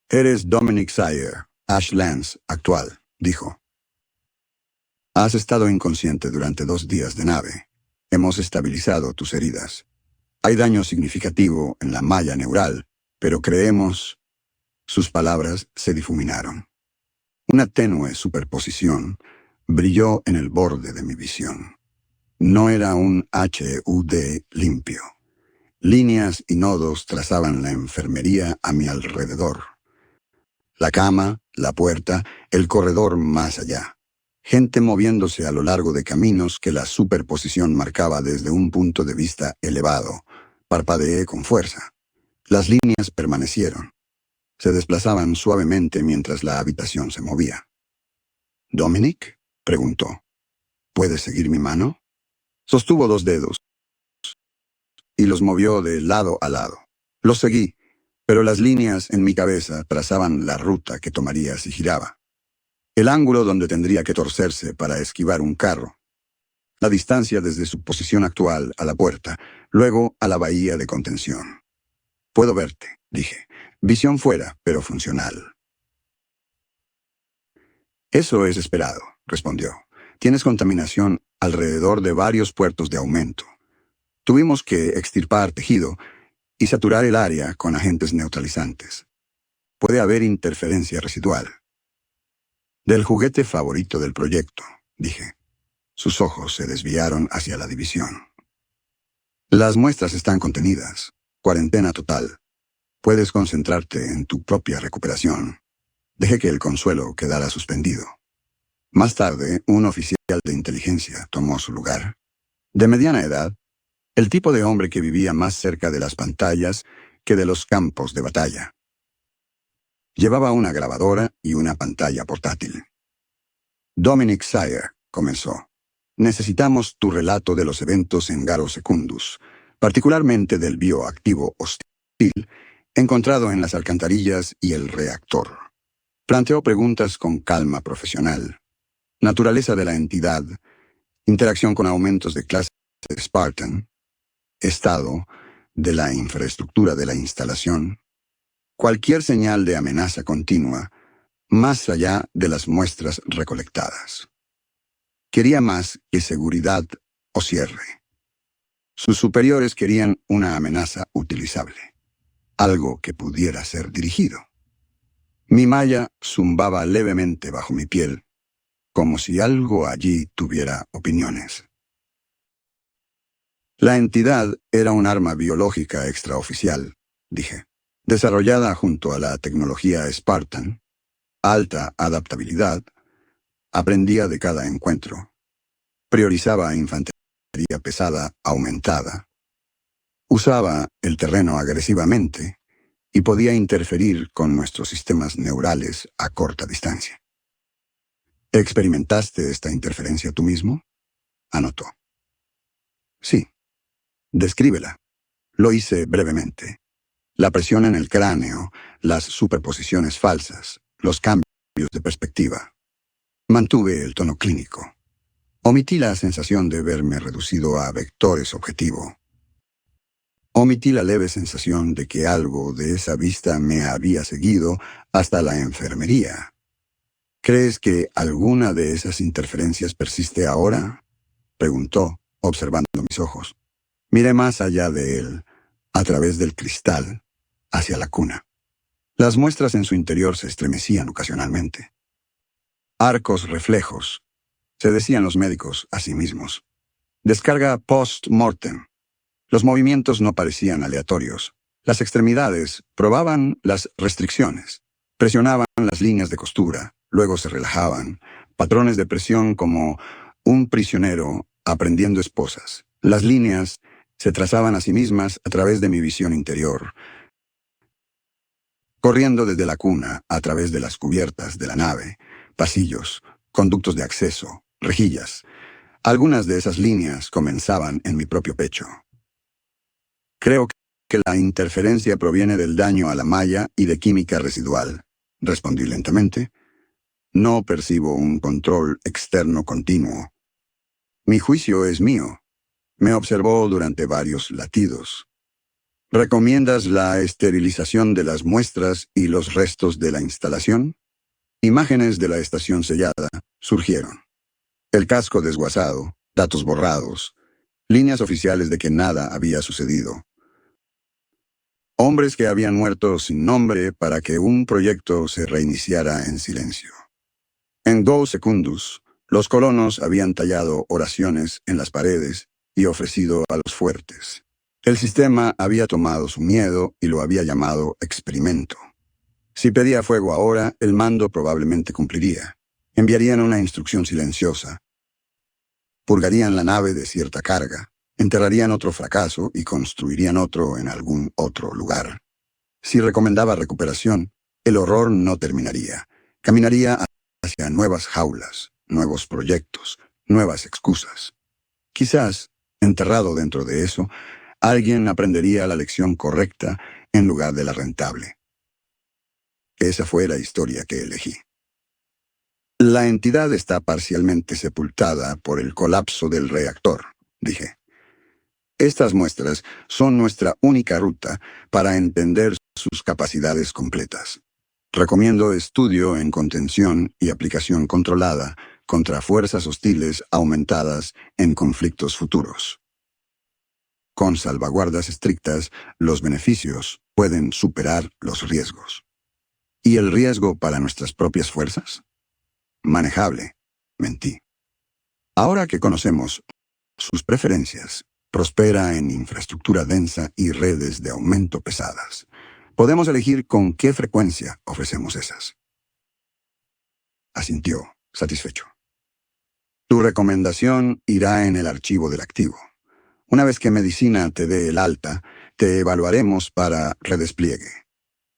Speaker 1: «Eres Dominic Sire, Ash Lance, actual», dijo. «Has estado inconsciente durante 2 días de nave. Hemos estabilizado tus heridas. Hay daño significativo en la malla neural, pero creemos...» Sus palabras se difuminaron. Una tenue superposición brilló en el borde de mi visión. No era un HUD limpio. Líneas y nodos trazaban la enfermería a mi alrededor. La cama, la puerta, el corredor más allá. Gente moviéndose a lo largo de caminos que la superposición marcaba desde un punto de vista elevado. Parpadeé con fuerza. Las líneas permanecieron. Se desplazaban suavemente mientras la habitación se movía. «¿Dominic?», preguntó. «¿Puedes seguir mi mano?». Sostuvo 2 dedos y los movió de lado a lado. Los seguí, pero las líneas en mi cabeza trazaban la ruta que tomaría si giraba. El ángulo donde tendría que torcerse para esquivar un carro. La distancia desde su posición actual a la puerta, luego a la bahía de contención. «Puedo verte», dije. «Visión fuera, pero funcional». «Eso es esperado», respondió. «Tienes contaminación alrededor de varios puertos de aumento. Tuvimos que extirpar tejido y saturar el área con agentes neutralizantes. Puede haber interferencia residual». «Del juguete favorito del proyecto», dije. Sus ojos se desviaron hacia la división. «Las muestras están contenidas. Cuarentena total. Puedes concentrarte en tu propia recuperación». Dejé que el consuelo quedara suspendido. Más tarde, un oficial de inteligencia tomó su lugar. De mediana edad, el tipo de hombre que vivía más cerca de las pantallas que de los campos de batalla. Llevaba una grabadora y una pantalla portátil. «Dominic Sire», comenzó. «Necesitamos tu relato de los eventos en Garo Secundus, particularmente del bioactivo hostil encontrado en las alcantarillas y el reactor». Planteó preguntas con calma profesional. Naturaleza de la entidad, interacción con aumentos de clase Spartan, estado de la infraestructura de la instalación, cualquier señal de amenaza continua, más allá de las muestras recolectadas. Quería más que seguridad o cierre. Sus superiores querían una amenaza utilizable, algo que pudiera ser dirigido. Mi malla zumbaba levemente bajo mi piel, como si algo allí tuviera opiniones. «La entidad era un arma biológica extraoficial», dije, «desarrollada junto a la tecnología Spartan, alta adaptabilidad, aprendía de cada encuentro, priorizaba infantería pesada aumentada, usaba el terreno agresivamente y podía interferir con nuestros sistemas neurales a corta distancia». «¿Experimentaste esta interferencia tú mismo?», anotó. «Sí». «Descríbela». Lo hice brevemente. La presión en el cráneo, las superposiciones falsas, los cambios de perspectiva. Mantuve el tono clínico. Omití la sensación de verme reducido a vectores objetivo. Omití la leve sensación de que algo de esa vista me había seguido hasta la enfermería. «¿Crees que alguna de esas interferencias persiste ahora?», preguntó, observando mis ojos. Miré más allá de él, a través del cristal, hacia la cuna. Las muestras en su interior se estremecían ocasionalmente. «Arcos reflejos», se decían los médicos a sí mismos. «Descarga post-mortem». Los movimientos no parecían aleatorios. Las extremidades probaban las restricciones. Presionaban las líneas de costura, luego se relajaban. Patrones de presión como un prisionero aprendiendo esposas. Las líneas se trazaban a sí mismas a través de mi visión interior, corriendo desde la cuna a través de las cubiertas de la nave, pasillos, conductos de acceso, rejillas. Algunas de esas líneas comenzaban en mi propio pecho. «Creo que la interferencia proviene del daño a la malla y de química residual. Respondí lentamente. No percibo un control externo continuo. Mi juicio es mío. Me observó durante varios latidos. ¿Recomiendas la esterilización de las muestras y los restos de la instalación? Imágenes de la estación sellada surgieron. El casco desguazado, datos borrados, líneas oficiales de que nada había sucedido. Hombres que habían muerto sin nombre para que un proyecto se reiniciara en silencio. En 2 segundos, los colonos habían tallado oraciones en las paredes y ofrecido a los fuertes. El sistema había tomado su miedo y lo había llamado experimento. Si pedía fuego ahora, el mando probablemente cumpliría. Enviarían una instrucción silenciosa. Purgarían la nave de cierta carga, enterrarían otro fracaso y construirían otro en algún otro lugar. Si recomendaba recuperación, el horror no terminaría. Caminaría hacia nuevas jaulas, nuevos proyectos, nuevas excusas. Quizás, enterrado dentro de eso, alguien aprendería la lección correcta en lugar de la rentable. Esa fue la historia que elegí. La entidad está parcialmente sepultada por el colapso del reactor, dije. Estas muestras son nuestra única ruta para entender sus capacidades completas. Recomiendo estudio en contención y aplicación controlada contra fuerzas hostiles aumentadas en conflictos futuros. Con salvaguardas estrictas, los beneficios pueden superar los riesgos. ¿Y el riesgo para nuestras propias fuerzas? Manejable, mentí. Ahora que conocemos sus preferencias, prospera en infraestructura densa y redes de aumento pesadas. Podemos elegir con qué frecuencia ofrecemos esas. Asintió, satisfecho. Tu recomendación irá en el archivo del activo. Una vez que Medicina te dé el alta, te evaluaremos para redespliegue.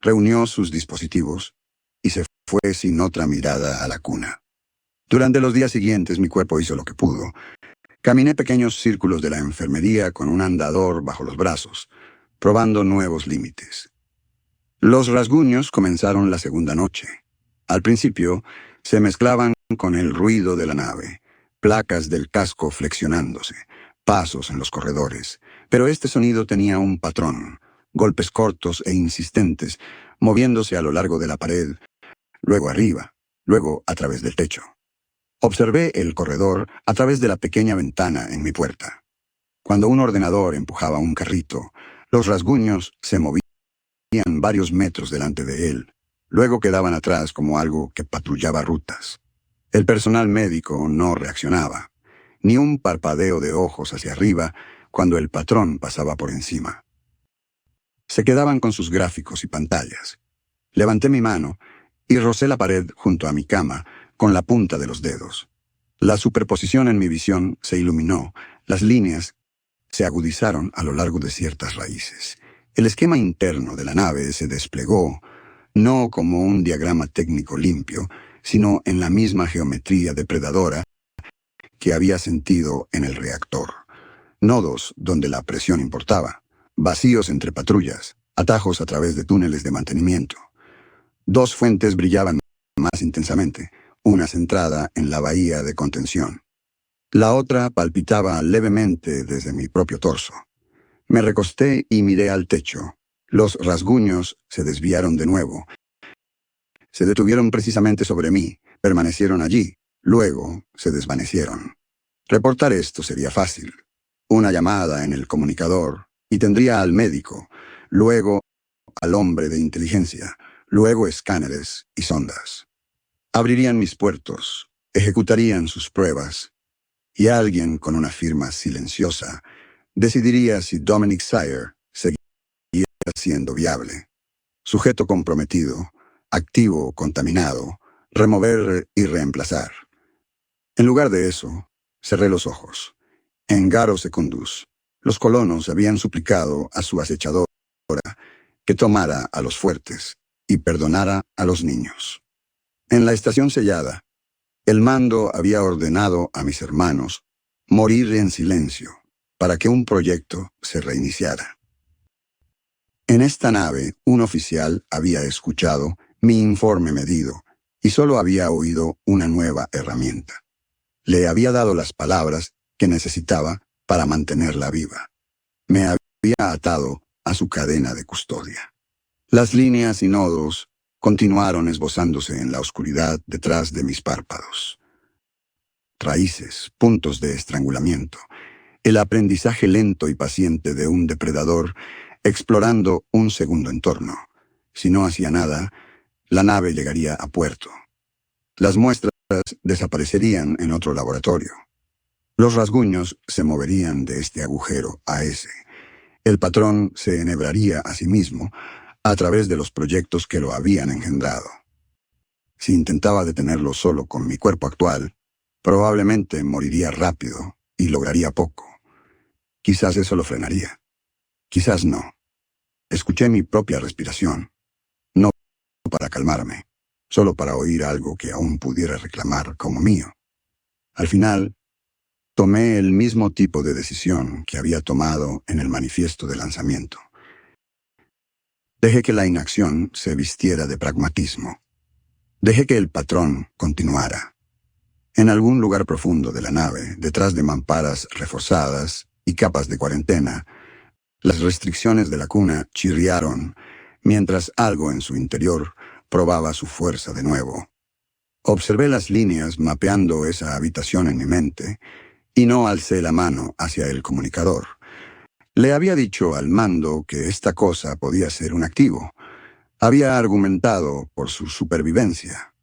Speaker 1: Reunió sus dispositivos y se fue sin otra mirada a la cuna. Durante los días siguientes mi cuerpo hizo lo que pudo. Caminé pequeños círculos de la enfermería con un andador bajo los brazos, probando nuevos límites. Los rasguños comenzaron la segunda noche. Al principio, se mezclaban con el ruido de la nave, placas del casco flexionándose, pasos en los corredores, pero este sonido tenía un patrón, golpes cortos e insistentes, moviéndose a lo largo de la pared, luego arriba, luego a través del techo. Observé el corredor a través de la pequeña ventana en mi puerta. Cuando un ordenador empujaba un carrito, los rasguños se movían varios metros delante de él. Luego quedaban atrás como algo que patrullaba rutas. El personal médico no reaccionaba, ni un parpadeo de ojos hacia arriba cuando el patrón pasaba por encima. Se quedaban con sus gráficos y pantallas. Levanté mi mano y rocé la pared junto a mi cama con la punta de los dedos. La superposición en mi visión se iluminó, las líneas se agudizaron a lo largo de ciertas raíces. El esquema interno de la nave se desplegó, no como un diagrama técnico limpio, sino en la misma geometría depredadora que había sentido en el reactor. Nodos donde la presión importaba, vacíos entre patrullas, atajos a través de túneles de mantenimiento. 2 fuentes brillaban más intensamente, una centrada en la bahía de contención. La otra palpitaba levemente desde mi propio torso. Me recosté y miré al techo. Los rasguños se desviaron de nuevo. Se detuvieron precisamente sobre mí, permanecieron allí, luego se desvanecieron. Reportar esto sería fácil. Una llamada en el comunicador, y tendría al médico, luego al hombre de inteligencia, luego escáneres y sondas. Abrirían mis puertos, ejecutarían sus pruebas, y alguien con una firma silenciosa decidiría si Dominic Sire seguía siendo viable. Sujeto comprometido, activo o contaminado, remover y reemplazar. En lugar de eso, cerré los ojos. En Garo Secundus, los colonos habían suplicado a su acechadora que tomara a los fuertes y perdonara a los niños. En la estación sellada, el mando había ordenado a mis hermanos morir en silencio para que un proyecto se reiniciara. En esta nave, un oficial había escuchado mi informe medido y solo había oído una nueva herramienta. Le había dado las palabras que necesitaba para mantenerla viva. Me había atado a su cadena de custodia. Las líneas y nodos continuaron esbozándose en la oscuridad detrás de mis párpados. Raíces, puntos de estrangulamiento, el aprendizaje lento y paciente de un depredador explorando un segundo entorno. Si no hacía nada, la nave llegaría a puerto. Las muestras desaparecerían en otro laboratorio. Los rasguños se moverían de este agujero a ese. El patrón se enhebraría a sí mismo a través de los proyectos que lo habían engendrado. Si intentaba detenerlo solo con mi cuerpo actual, probablemente moriría rápido y lograría poco. Quizás eso lo frenaría. Quizás no. Escuché mi propia respiración, no para calmarme, solo para oír algo que aún pudiera reclamar como mío. Al final, tomé el mismo tipo de decisión que había tomado en el manifiesto de lanzamiento. Dejé que la inacción se vistiera de pragmatismo. Dejé que el patrón continuara. En algún lugar profundo de la nave, detrás de mamparas reforzadas y capas de cuarentena, las restricciones de la cuna chirriaron mientras algo en su interior probaba su fuerza de nuevo. Observé las líneas mapeando esa habitación en mi mente y no alcé la mano hacia el comunicador. Le había dicho al mando que esta cosa podía ser un activo. Había argumentado por su supervivencia.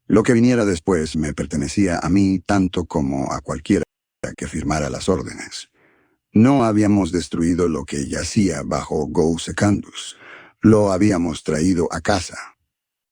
Speaker 1: Lo que viniera después me pertenecía a mí tanto como a cualquiera que firmara las órdenes. No habíamos destruido lo que yacía bajo Go Secundus. Lo habíamos traído a casa.